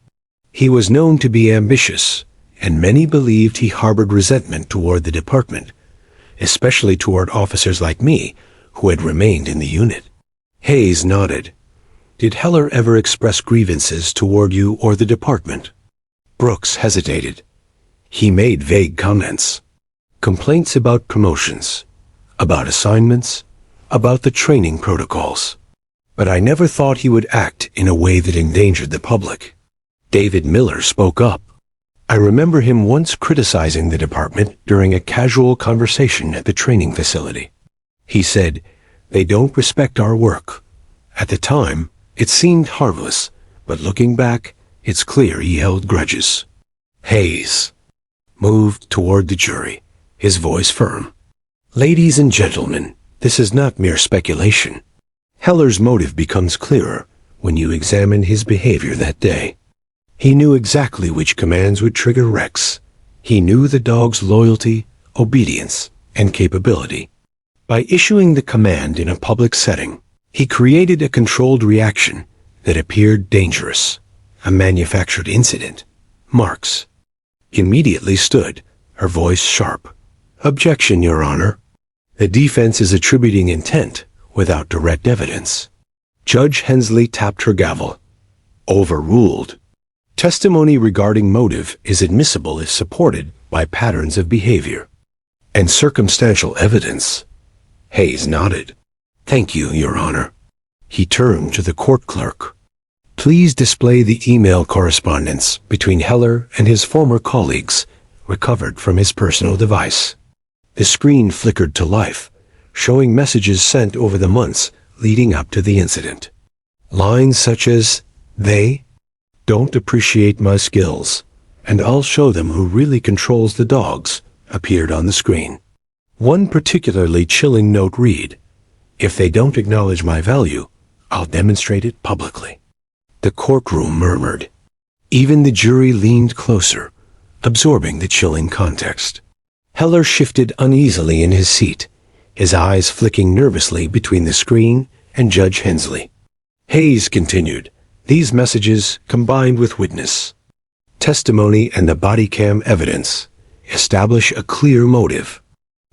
Speaker 1: He was known to be ambitious, and many believed he harbored resentment toward the department, especially toward officers like me who had remained in the unit. Hayes nodded. Did Heller ever express grievances toward you or the department? Brooks hesitated. He made vague comments. Complaints about promotions, about assignments, about the training protocols. But I never thought he would act in a way that endangered the public. David Miller spoke up. I remember him once criticizing the department during a casual conversation at the training facility. He said, "They don't respect our work." At the time, it seemed harmless, but looking back, it's clear he held grudges. Hayes moved toward the jury, his voice firm. Ladies and gentlemen, this is not mere speculation. Heller's motive becomes clearer when you examine his behavior that day. He knew exactly which commands would trigger Rex. He knew the dog's loyalty, obedience, and capability. By issuing the command in a public setting, he created a controlled reaction that appeared dangerous. A manufactured incident. Marks immediately stood, her voice sharp. Objection, Your Honor. The defense is attributing intent without direct evidence. Judge Hensley tapped her gavel. Overruled. Testimony regarding motive is admissible if supported by patterns of behavior and circumstantial evidence. Hayes nodded. Thank you, Your Honor. He turned to the court clerk. Please display the email correspondence between Heller and his former colleagues recovered from his personal device. The screen flickered to life, showing messages sent over the months leading up to the incident. Lines such as, "They don't appreciate my skills, and I'll show them who really controls the dogs," appeared on the screen. One particularly chilling note read, "If they don't acknowledge my value, I'll demonstrate it publicly." The courtroom murmured. Even the jury leaned closer, absorbing the chilling context. Heller shifted uneasily in his seat, his eyes flicking nervously between the screen and Judge Hensley. Hayes continued, "These messages, combined with witness testimony and the body cam evidence, establish a clear motive.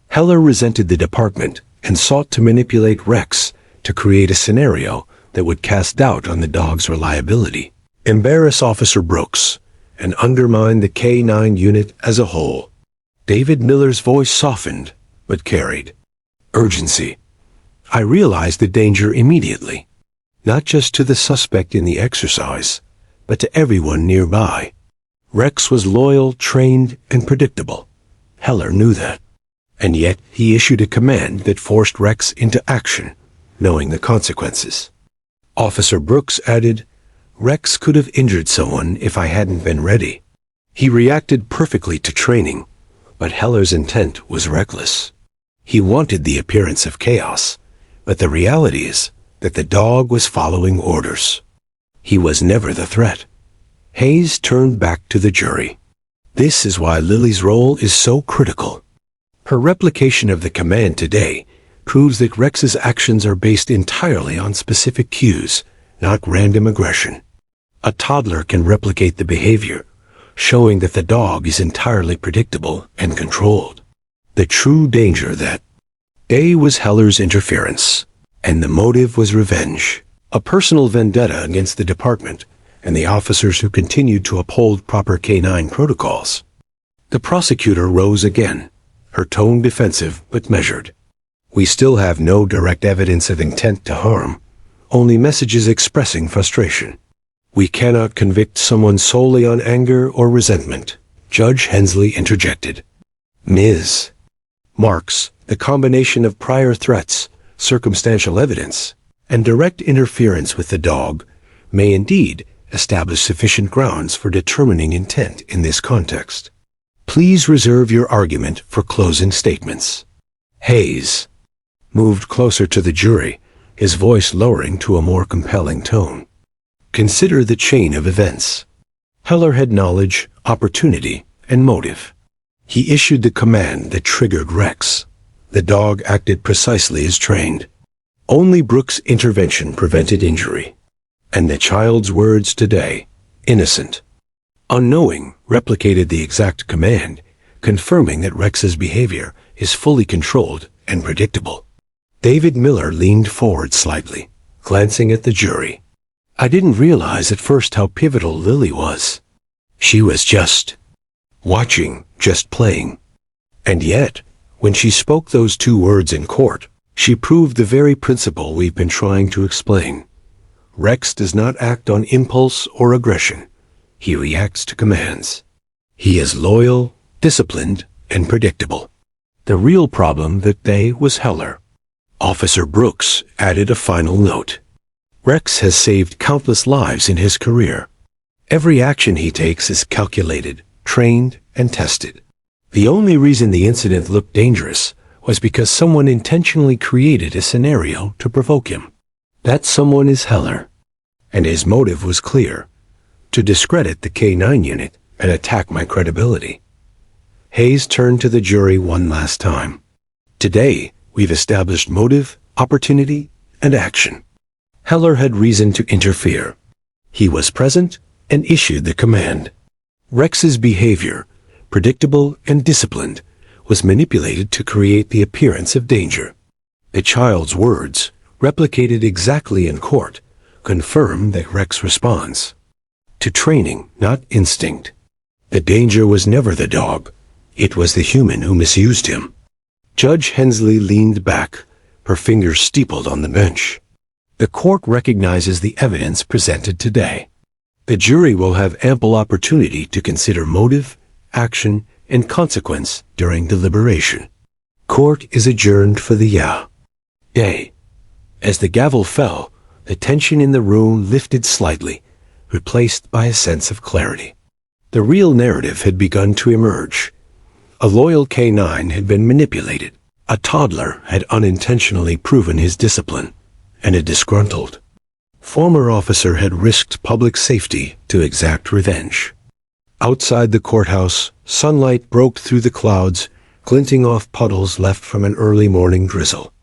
Speaker 1: Heller resented the department and sought to manipulate Rex to create a scenario that would cast doubt on the dog's reliability, embarrass Officer Brooks, and undermine the K-9 unit as a whole." David Miller's voice softened, but carried urgency. I realized the danger immediately, not just to the suspect in the exercise, but to everyone nearby. Rex was loyal, trained, and predictable. Heller knew that. And yet he issued a command that forced Rex into action, knowing the consequences. Officer Brooks added, "Rex could have injured someone if I hadn't been ready." He reacted perfectly to training, but Heller's intent was reckless. He wanted the appearance of chaos, but the reality is that the dog was following orders. He was never the threat. Hayes turned back to the jury. This is why Lily's role is so critical. Her replication of the command today proves that Rex's actions are based entirely on specific cues, not random aggression. A toddler can replicate the behavior, showing that the dog is entirely predictable and controlled. The true danger that day was Heller's interference, and the motive was revenge, a personal vendetta against the department and the officers who continued to uphold proper K-9 protocols. The prosecutor rose again, her tone defensive but measured. We still have no direct evidence of intent to harm. only messages expressing frustration. "We cannot convict someone solely on anger or resentment," Judge Hensley interjected. Ms. Marks, the combination of prior threats, circumstantial evidence, and direct interference with the dog may indeed establish sufficient grounds for determining intent in this context. Please reserve your argument for closing statements. Hayes moved closer to the jury, his voice lowering to a more compelling tone. "Consider the chain of events. Heller had knowledge, opportunity, and motive. He issued the command that triggered Rex. The dog acted precisely as trained. Only Brooks' intervention prevented injury. And the child's words today, innocent, unknowing, replicated the exact command, confirming that Rex's behavior is fully controlled and predictable." David Miller leaned forward slightly, glancing at the jury. "I didn't realize at first how pivotal Lily was. She was just watching, just playing. And yet, when she spoke those two words in court, she proved the very principle we've been trying to explain. Rex does not act on impulse or aggression. He reacts to commands. He is loyal, disciplined, and predictable. The real problem that day was Heller." Officer Brooks added a final note. "Rex has saved countless lives in his career. Every action he takes is calculated, trained, and tested. The only reason the incident looked dangerous was because someone intentionally created a scenario to provoke him. That someone is Heller. And his motive was clear: to discredit the K-9 unit and attack my credibility." Hayes turned to the jury one last time. "Today, we've established motive, opportunity, and action. Heller had reason to interfere. He was present and issued the command. Rex's behavior, predictable and disciplined, was manipulated to create the appearance of danger. The child's words, replicated exactly in court, confirmed that Rex responds to training, not instinct. The danger was never the dog. It was the human who misused him." Judge Hensley leaned back, her fingers steepled on the bench. "The court recognizes the evidence presented today. The jury will have ample opportunity to consider motive, action, and consequence during deliberation. Court is adjourned for the day." As the gavel fell, the tension in the room lifted slightly, replaced by a sense of clarity. The real narrative had begun to emerge. A loyal K-9 had been manipulated. A toddler had unintentionally proven his discipline, and a disgruntled former officer had risked public safety to exact revenge. Outside the courthouse, sunlight broke through the clouds, glinting off puddles left from an early morning drizzle.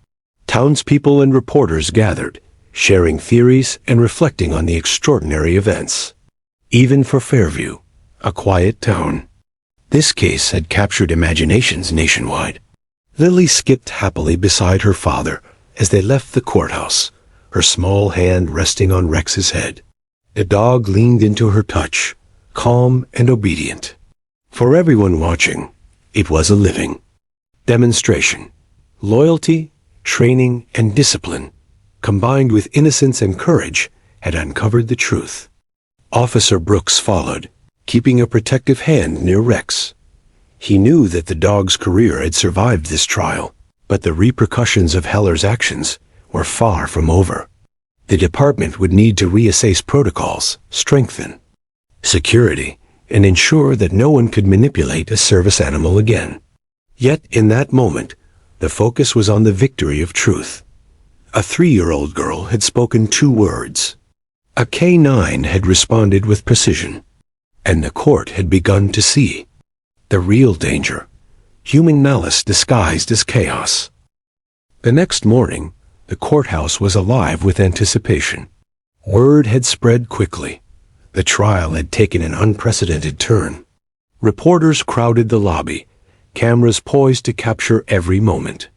Speaker 1: Townspeople and reporters gathered, sharing theories and reflecting on the extraordinary events. Even for Fairview, a quiet town, this case had captured imaginations nationwide. Lily skipped happily beside her father as they left the courthouse, her small hand resting on Rex's head. The dog leaned into her touch, calm and obedient. For everyone watching, it was a living demonstration. Loyalty, training, and discipline, combined with innocence and courage, had uncovered the truth. Officer Brooks followed, keeping a protective hand near Rex. He knew that the dog's career had survived this trial, but the repercussions of Heller's actions were far from over. The department would need to reassess protocols, strengthen security, and ensure that no one could manipulate a service animal again. Yet in that moment, the focus was on the victory of truth. A 3-year-old girl had spoken 2 words. A K-9 had responded with precision, and the court had begun to see the real danger: human malice disguised as chaos. The next morning, the courthouse was alive with anticipation. Word had spread quickly. The trial had taken an unprecedented turn. Reporters crowded the lobby, cameras poised to capture every moment.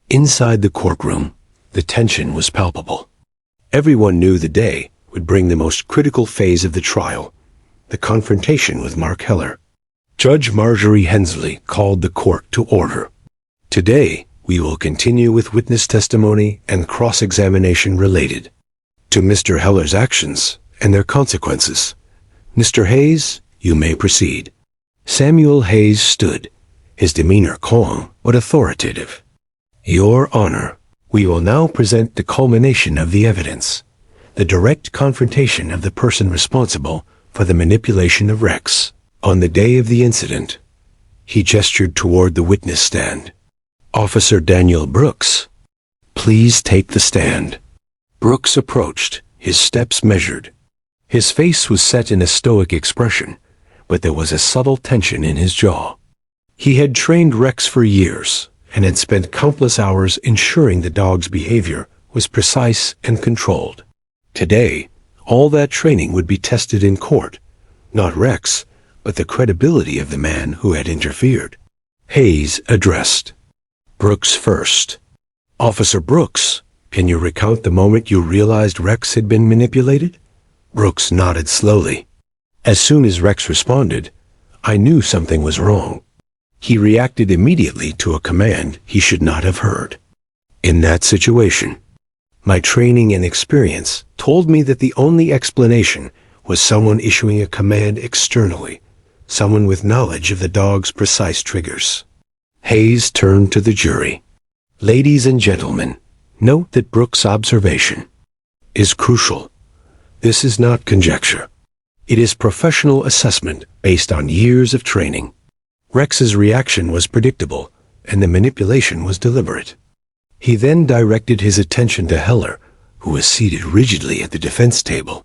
Speaker 1: Inside the courtroom, the tension was palpable. Everyone knew the day would bring the most critical phase of the trial, the confrontation with Mark Heller. Judge Marjorie Hensley called the court to order. Today, we will continue with witness testimony and cross-examination related to Mr. Heller's actions and their consequences. Mr. Hayes, you may proceed. Samuel Hayes stood, his demeanor calm but authoritative. Your Honor, we will now present the culmination of the evidence, the direct confrontation of the person responsible for the manipulation of Rex. On the day of the incident, he gestured toward the witness stand. Officer Daniel Brooks, please take the stand. Brooks approached, his steps measured. His face was set in a stoic expression, but there was a subtle tension in his jaw. He had trained Rex for years and had spent countless hours ensuring the dog's behavior was precise and controlled. Today, all that training would be tested in court, not Rex, but the credibility of the man who had interfered. Hayes addressed. Brooks first. Officer Brooks, can you recount the moment you realized Rex had been manipulated? Brooks nodded slowly. As soon as Rex responded, I knew something was wrong. He reacted immediately to a command he should not have heard. In that situation, my training and experience told me that the only explanation was someone issuing a command externally, someone with knowledge of the dog's precise triggers. Hayes turned to the jury. Ladies and gentlemen, note that Brooks' observation is crucial. This is not conjecture. It is professional assessment based on years of training. Rex's reaction was predictable, and the manipulation was deliberate. He then directed his attention to Heller, who was seated rigidly at the defense table.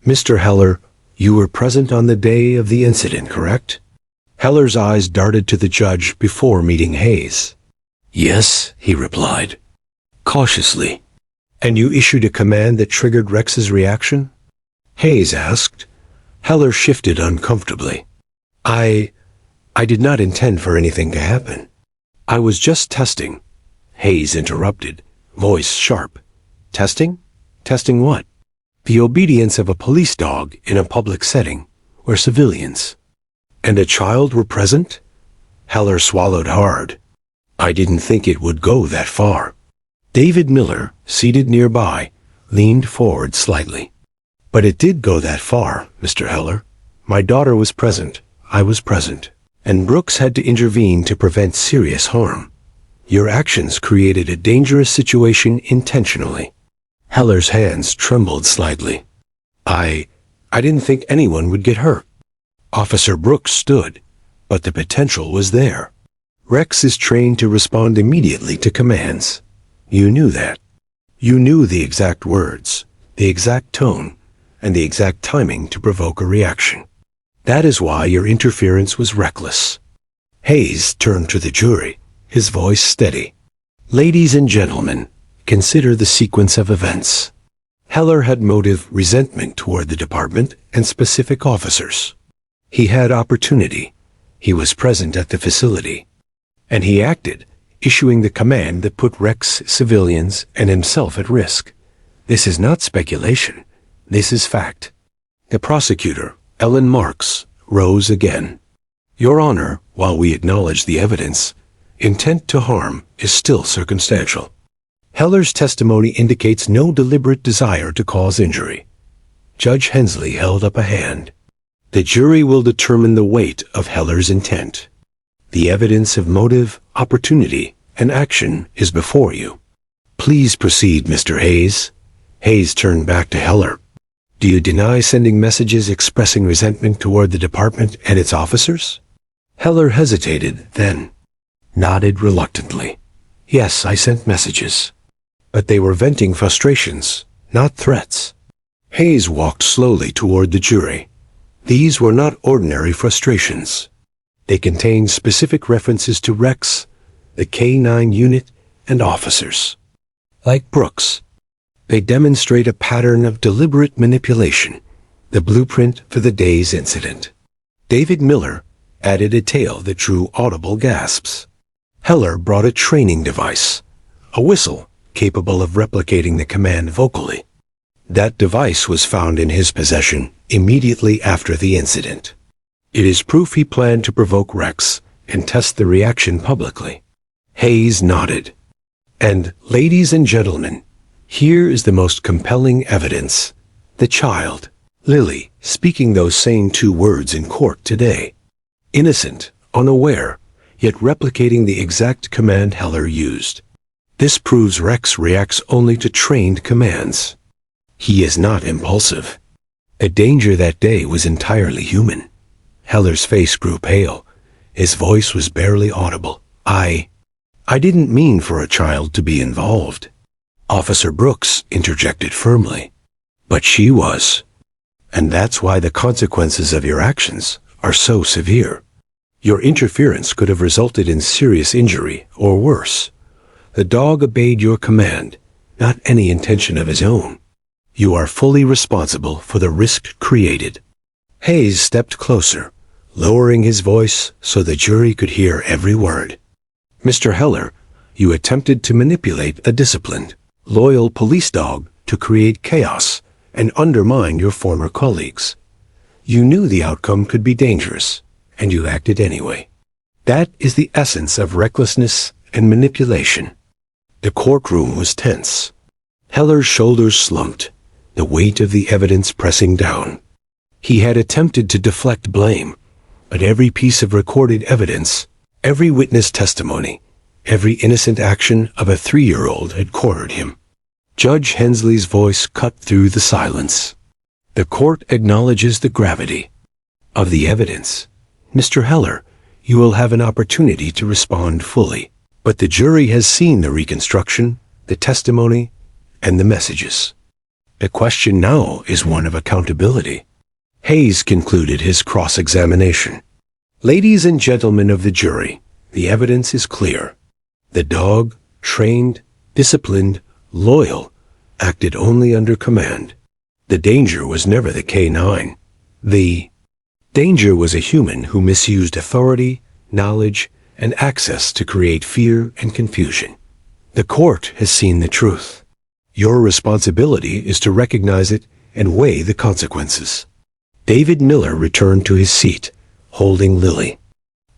Speaker 1: Mr. Heller, you were present on the day of the incident, correct? Heller's eyes darted to the judge before meeting Hayes. Yes, he replied, cautiously. And you issued a command that triggered Rex's reaction? Hayes asked. Heller shifted uncomfortably. I did not intend for anything to happen. I was just testing. Hayes interrupted, voice sharp. Testing? Testing what? The obedience of a police dog in a public setting where civilians and a child were present? Heller swallowed hard. I didn't think it would go that far. David Miller, seated nearby, leaned forward slightly. But it did go that far, Mr. Heller. My daughter was present, I was present, and Brooks had to intervene to prevent serious harm. Your actions created a dangerous situation intentionally. Heller's hands trembled slightly. I didn't think anyone would get hurt. Officer Brooks stood, but the potential was there. Rex is trained to respond immediately to commands. You knew that. You knew the exact words, the exact tone, and the exact timing to provoke a reaction. That is why your interference was reckless. Hayes turned to the jury, his voice steady. Ladies and gentlemen, consider the sequence of events. Heller had motive resentment toward the department and specific officers. He had opportunity. He was present at the facility. And he acted, issuing the command that put Rex, civilians, and himself at risk. This is not speculation. This is fact. The prosecutor, Ellen Marks, rose again. Your Honor, while we acknowledge the evidence, intent to harm is still circumstantial. Heller's testimony indicates no deliberate desire to cause injury. Judge Hensley held up a hand. The jury will determine the weight of Heller's intent. The evidence of motive, opportunity, and action is before you. Please proceed, Mr. Hayes. Hayes turned back to Heller. Do you deny sending messages expressing resentment toward the department and its officers? Heller hesitated, then nodded reluctantly. Yes, I sent messages. But they were venting frustrations, not threats. Hayes walked slowly toward the jury. These were not ordinary frustrations. They contained specific references to Rex, the K-9 unit, and officers. Like Brooks, they demonstrate a pattern of deliberate manipulation, the blueprint for the day's incident. David Miller added a tale that drew audible gasps. Heller brought a training device, a whistle capable of replicating the command vocally. That device was found in his possession immediately after the incident. It is proof he planned to provoke Rex and test the reaction publicly. Hayes nodded. And, ladies and gentlemen, Here is the most compelling evidence. The child, Lily, speaking those same two words in court today. Innocent, unaware, yet replicating the exact command Heller used. This proves Rex reacts only to trained commands. He is not impulsive. The danger that day was entirely human. Heller's face grew pale. His voice was barely audible. I didn't mean for a child to be involved. Officer Brooks interjected firmly. But she was. And that's why the consequences of your actions are so severe. Your interference could have resulted in serious injury or worse. The dog obeyed your command, not any intention of his own. You are fully responsible for the risk created. Hayes stepped closer, lowering his voice so the jury could hear every word. Mr. Heller, you attempted to manipulate a disciplined, loyal police dog to create chaos and undermine your former colleagues. You knew the outcome could be dangerous, and you acted anyway. That is the essence of recklessness and manipulation. The courtroom was tense. Heller's shoulders slumped, the weight of the evidence pressing down. He had attempted to deflect blame, but every piece of recorded evidence, every witness testimony, every innocent action of a 3-year-old had cornered him. Judge Hensley's voice cut through the silence. The court acknowledges the gravity of the evidence. Mr. Heller, you will have an opportunity to respond fully. But the jury has seen the reconstruction, the testimony, and the messages. The question now is one of accountability. Hayes concluded his cross-examination. Ladies and gentlemen of the jury, the evidence is clear. The dog, trained, disciplined, loyal, acted only under command. The danger was never the K9. The danger was a human who misused authority, knowledge, and access to create fear and confusion. The court has seen the truth. Your responsibility is to recognize it and weigh the consequences. David Miller returned to his seat, holding Lily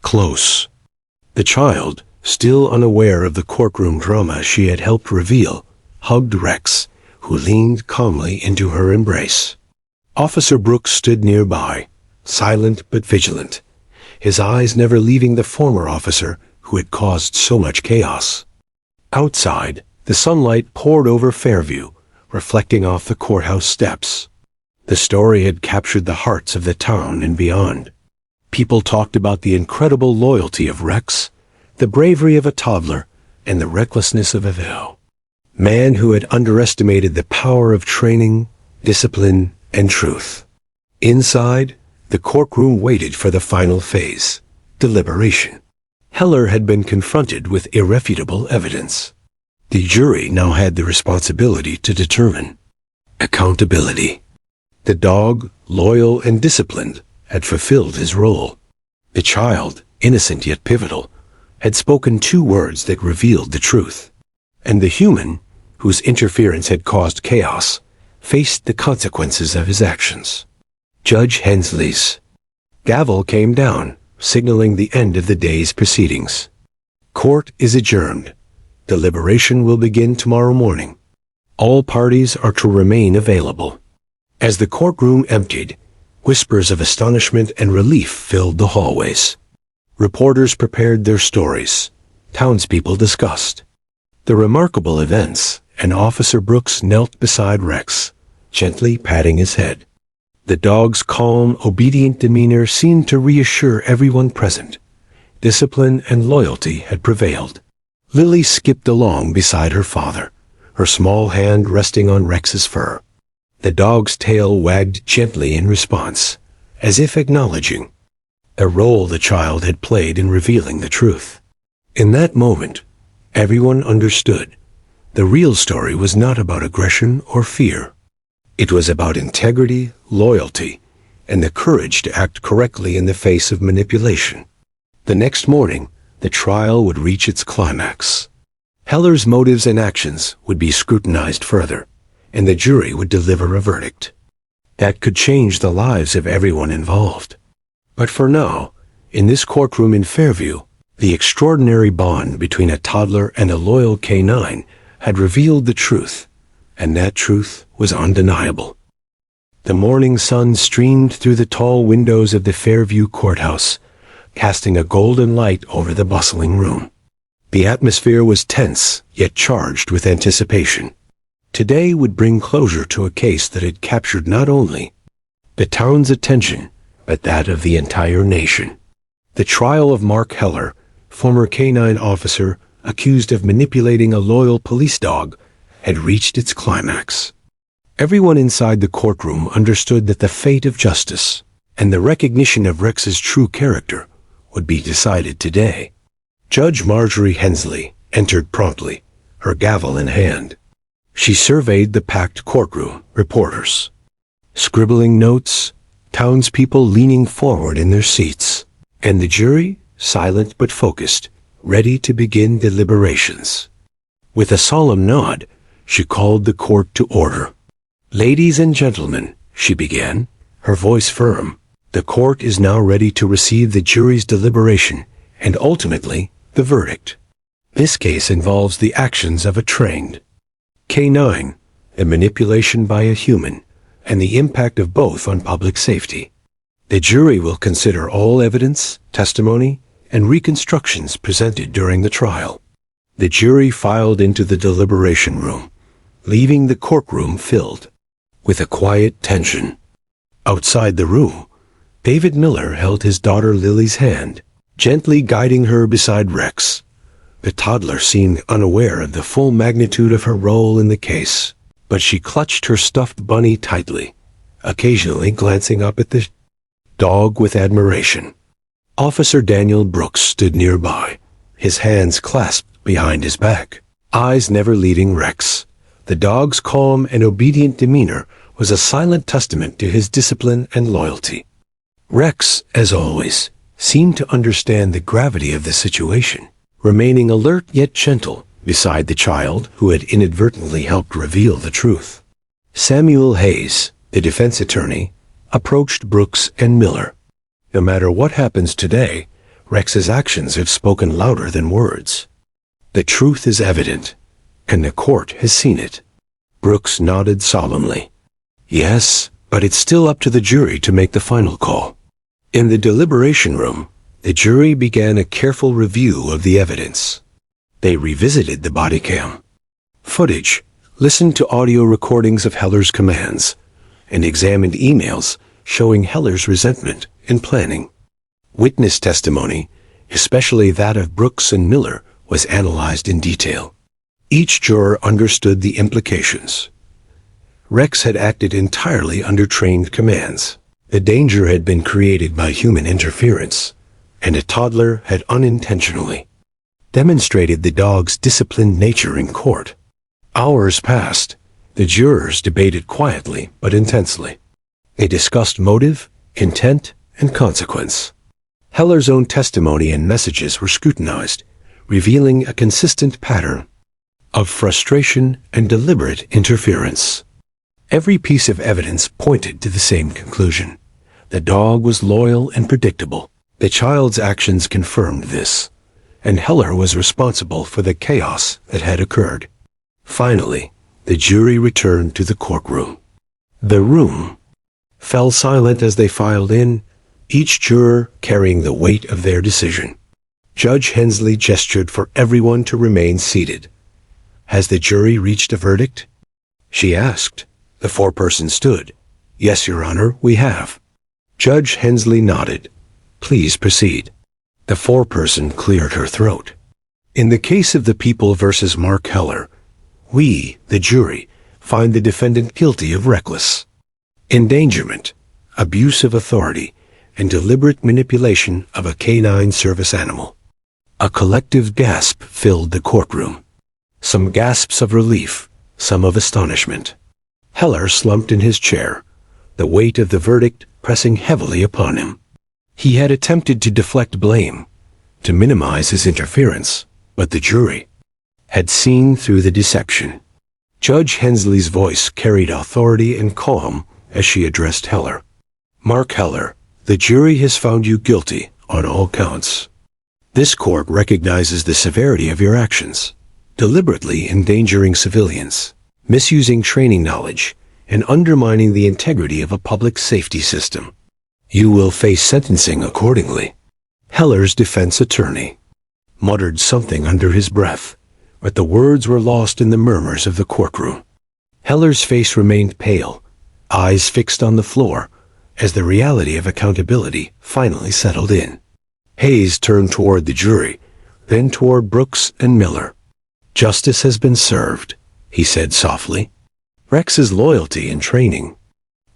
Speaker 1: close. The child, still unaware of the courtroom drama she had helped reveal, hugged Rex, who leaned calmly into her embrace. Officer Brooks stood nearby, silent but vigilant, his eyes never leaving the former officer who had caused so much chaos. Outside, the sunlight poured over Fairview, reflecting off the courthouse steps. The story had captured the hearts of the town and beyond. People talked about the incredible loyalty of Rex, the bravery of a toddler, and the recklessness of a man who had underestimated the power of training, discipline, and truth. Inside, the courtroom waited for the final phase, deliberation. Heller had been confronted with irrefutable evidence. The jury now had the responsibility to determine accountability. The dog, loyal and disciplined, had fulfilled his role. The child, innocent yet pivotal, had spoken 2 words that revealed the truth. And the human, whose interference had caused chaos, faced the consequences of his actions. Judge Hensley's gavel came down, signaling the end of the day's proceedings. Court is adjourned. Deliberation will begin tomorrow morning. All parties are to remain available. As the courtroom emptied, whispers of astonishment and relief filled the hallways. Reporters prepared their stories. Townspeople discussed the remarkable events, and Officer Brooks knelt beside Rex, gently patting his head. The dog's calm, obedient demeanor seemed to reassure everyone present. Discipline and loyalty had prevailed. Lily skipped along beside her father, her small hand resting on Rex's fur. The dog's tail wagged gently in response, as if acknowledging a role the child had played in revealing the truth. In that moment, everyone understood. The real story was not about aggression or fear. It was about integrity, loyalty, and the courage to act correctly in the face of manipulation. The next morning, the trial would reach its climax. Heller's motives and actions would be scrutinized further, and the jury would deliver a verdict that could change the lives of everyone involved. But for now, in this courtroom in Fairview, the extraordinary bond between a toddler and a loyal K9 had revealed the truth. and that truth was undeniable. The morning sun streamed through the tall windows of the Fairview courthouse, casting a golden light over the bustling room. The atmosphere was tense, yet charged with anticipation. Today would bring closure to a case that had captured not only the town's attention, but that of the entire nation. The trial of Mark Heller, former canine officer accused of manipulating a loyal police dog, had reached its climax. Everyone inside the courtroom understood that the fate of justice and the recognition of Rex's true character would be decided today. Judge Marjorie Hensley entered promptly, her gavel in hand. She surveyed the packed courtroom, reporters scribbling notes, townspeople leaning forward in their seats, and the jury, silent but focused, ready to begin deliberations. With a solemn nod, she called the court to order. "Ladies and gentlemen," she began, her voice firm, "the court is now ready to receive the jury's deliberation and ultimately the verdict. This case involves the actions of a trained canine, a manipulation by a human, and the impact of both on public safety. The jury will consider all evidence, testimony, and reconstructions presented during the trial." The jury filed into the deliberation room, leaving the courtroom filled with a quiet tension. Outside the room, David Miller held his daughter Lily's hand, gently guiding her beside Rex. The toddler seemed unaware of the full magnitude of her role in the case, but she clutched her stuffed bunny tightly, occasionally glancing up at the dog with admiration. Officer Daniel Brooks stood nearby, his hands clasped behind his back, eyes never leaving Rex. The dog's calm and obedient demeanor was a silent testament to his discipline and loyalty. Rex, as always, seemed to understand the gravity of the situation, remaining alert yet gentle beside the child who had inadvertently helped reveal the truth. Samuel Hayes, the defense attorney, approached Brooks and Miller. "No matter what happens today, Rex's actions have spoken louder than words. The truth is evident, and the court has seen it." Brooks nodded solemnly. "Yes, but it's still up to the jury to make the final call." In the deliberation room, the jury began a careful review of the evidence. They revisited the body cam footage, listened to audio recordings of Heller's commands, and examined emails showing Heller's resentment and planning. Witness testimony, especially that of Brooks and Miller, was analyzed in detail. Each juror understood the implications. Rex had acted entirely under trained commands. The danger had been created by human interference, and a toddler had unintentionally demonstrated the dog's disciplined nature in court. Hours passed. The jurors debated quietly but intensely. They discussed motive, intent, and consequence. Heller's own testimony and messages were scrutinized, revealing a consistent pattern of frustration and deliberate interference. Every piece of evidence pointed to the same conclusion. The dog was loyal and predictable. The child's actions confirmed this, and Heller was responsible for the chaos that had occurred. Finally, the jury returned to the courtroom. The room fell silent as they filed in, each juror carrying the weight of their decision. Judge Hensley gestured for everyone to remain seated. "Has the jury reached a verdict?" she asked. The foreperson stood. "Yes, Your Honor, we have." Judge Hensley nodded. "Please proceed." The foreperson cleared her throat. "In the case of the People versus Mark Heller, we, the jury, find the defendant guilty of reckless endangerment, abuse of authority, and deliberate manipulation of a canine service animal." A collective gasp filled the courtroom. Some gasps of relief, some of astonishment. Heller slumped in his chair, the weight of the verdict pressing heavily upon him. He had attempted to deflect blame, to minimize his interference, but the jury had seen through the deception. Judge Hensley's voice carried authority and calm as she addressed Heller. "Mark Heller, the jury has found you guilty on all counts. This court recognizes the severity of your actions, deliberately endangering civilians, misusing training knowledge, and undermining the integrity of a public safety system. You will face sentencing accordingly. Heller's defense attorney muttered something under his breath, but the words were lost in the murmurs of the courtroom. Heller's face remained pale, eyes fixed on the floor, as the reality of accountability finally settled in. Hayes turned toward the jury, then toward Brooks and Miller. "Justice has been served," he said softly. "Rex's loyalty and training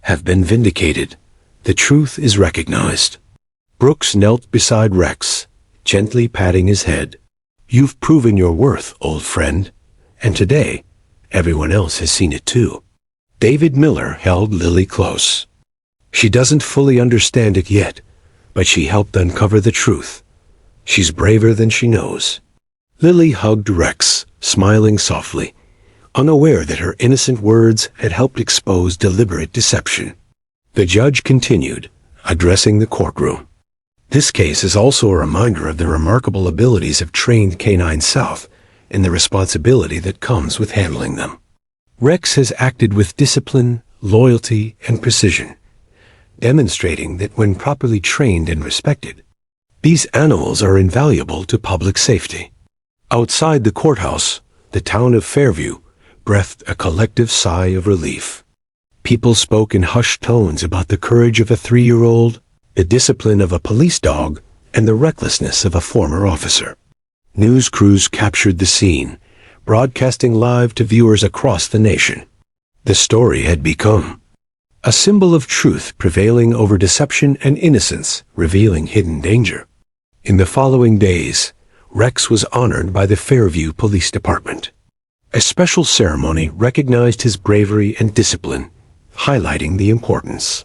Speaker 1: have been vindicated. The truth is recognized." Brooks knelt beside Rex, gently patting his head. "You've proven your worth, old friend, and today, everyone else has seen it too." David Miller held Lily close. "She doesn't fully understand it yet, but she helped uncover the truth. She's braver than she knows." Lily hugged Rex, smiling softly, unaware that her innocent words had helped expose deliberate deception. The judge continued, addressing the courtroom. "This case is also a reminder of the remarkable abilities of trained Canine South and the responsibility that comes with handling them. Rex has acted with discipline, loyalty, and precision, demonstrating that when properly trained and respected, these animals are invaluable to public safety." Outside the courthouse, the town of Fairview breathed a collective sigh of relief. People spoke in hushed tones about the courage of a 3-year-old, the discipline of a police dog, and the recklessness of a former officer. News crews captured the scene, broadcasting live to viewers across the nation. The story had become a symbol of truth prevailing over deception and innocence, revealing hidden danger. In the following days, Rex was honored by the Fairview Police Department. A special ceremony recognized his bravery and discipline, highlighting the importance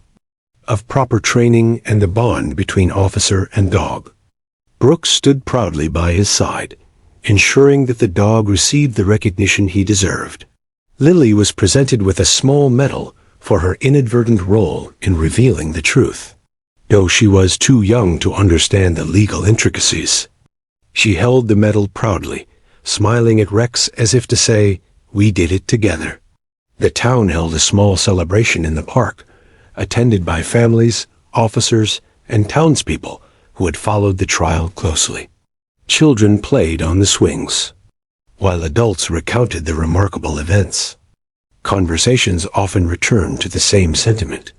Speaker 1: of proper training and the bond between officer and dog. Brooks stood proudly by his side, ensuring that the dog received the recognition he deserved. Lily was presented with a small medal for her inadvertent role in revealing the truth. Though she was too young to understand the legal intricacies, she held the medal proudly, smiling at Rex as if to say, "We did it together." The town held a small celebration in the park, attended by families, officers, and townspeople who had followed the trial closely. Children played on the swings, while adults recounted the remarkable events. Conversations often returned to the same sentiment: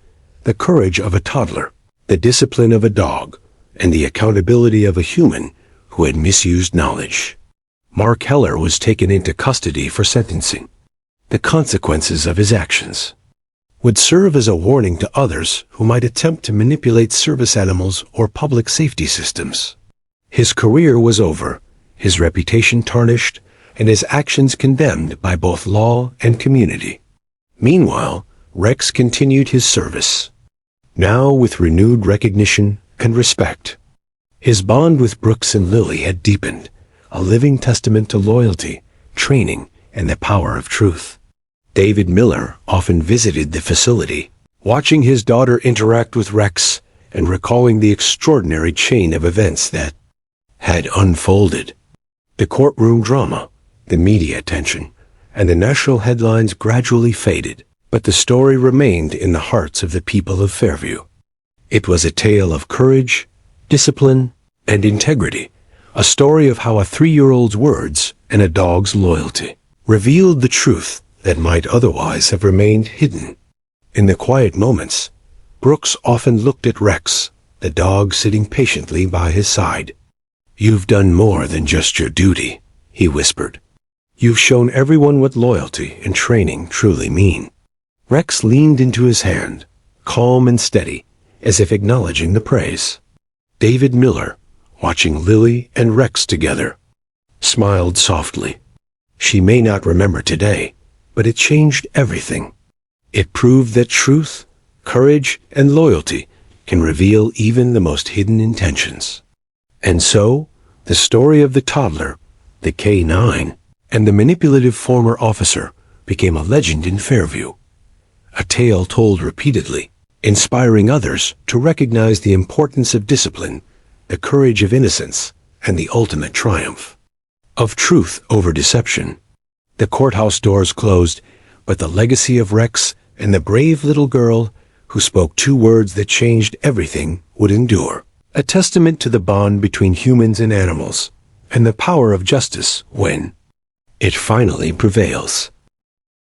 Speaker 1: the courage of a toddler, the discipline of a dog, and the accountability of a human who had misused knowledge. Mark Heller was taken into custody for sentencing. The consequences of his actions would serve as a warning to others who might attempt to manipulate service animals or public safety systems. His career was over, his reputation tarnished, and his actions condemned by both law and community. Meanwhile, Rex continued his service, now with renewed recognition and respect. His bond with Brooks and Lily had deepened, a living testament to loyalty, training, and the power of truth. David Miller often visited the facility, watching his daughter interact with Rex and recalling the extraordinary chain of events that had unfolded. The courtroom drama, the media attention, and the national headlines gradually faded, but the story remained in the hearts of the people of Fairview. It was a tale of courage, discipline, and integrity, a story of how a 3-year-old's words and a dog's loyalty revealed the truth that might otherwise have remained hidden. In the quiet moments, Brooks often looked at Rex, the dog sitting patiently by his side. "You've done more than just your duty," he whispered. "You've shown everyone what loyalty and training truly mean." Rex leaned into his hand, calm and steady, as if acknowledging the praise. David Miller, watching Lily and Rex together, smiled softly. "She may not remember today, but it changed everything. It proved that truth, courage, and loyalty can reveal even the most hidden intentions." And so, the story of the toddler, the K9, and the manipulative former officer became a legend in Fairview, a tale told repeatedly, inspiring others to recognize the importance of discipline, the courage of innocence, and the ultimate triumph of truth over deception. The courthouse doors closed, but the legacy of Rex and the brave little girl who spoke 2 words that changed everything would endure. A testament to the bond between humans and animals, and the power of justice when it finally prevails.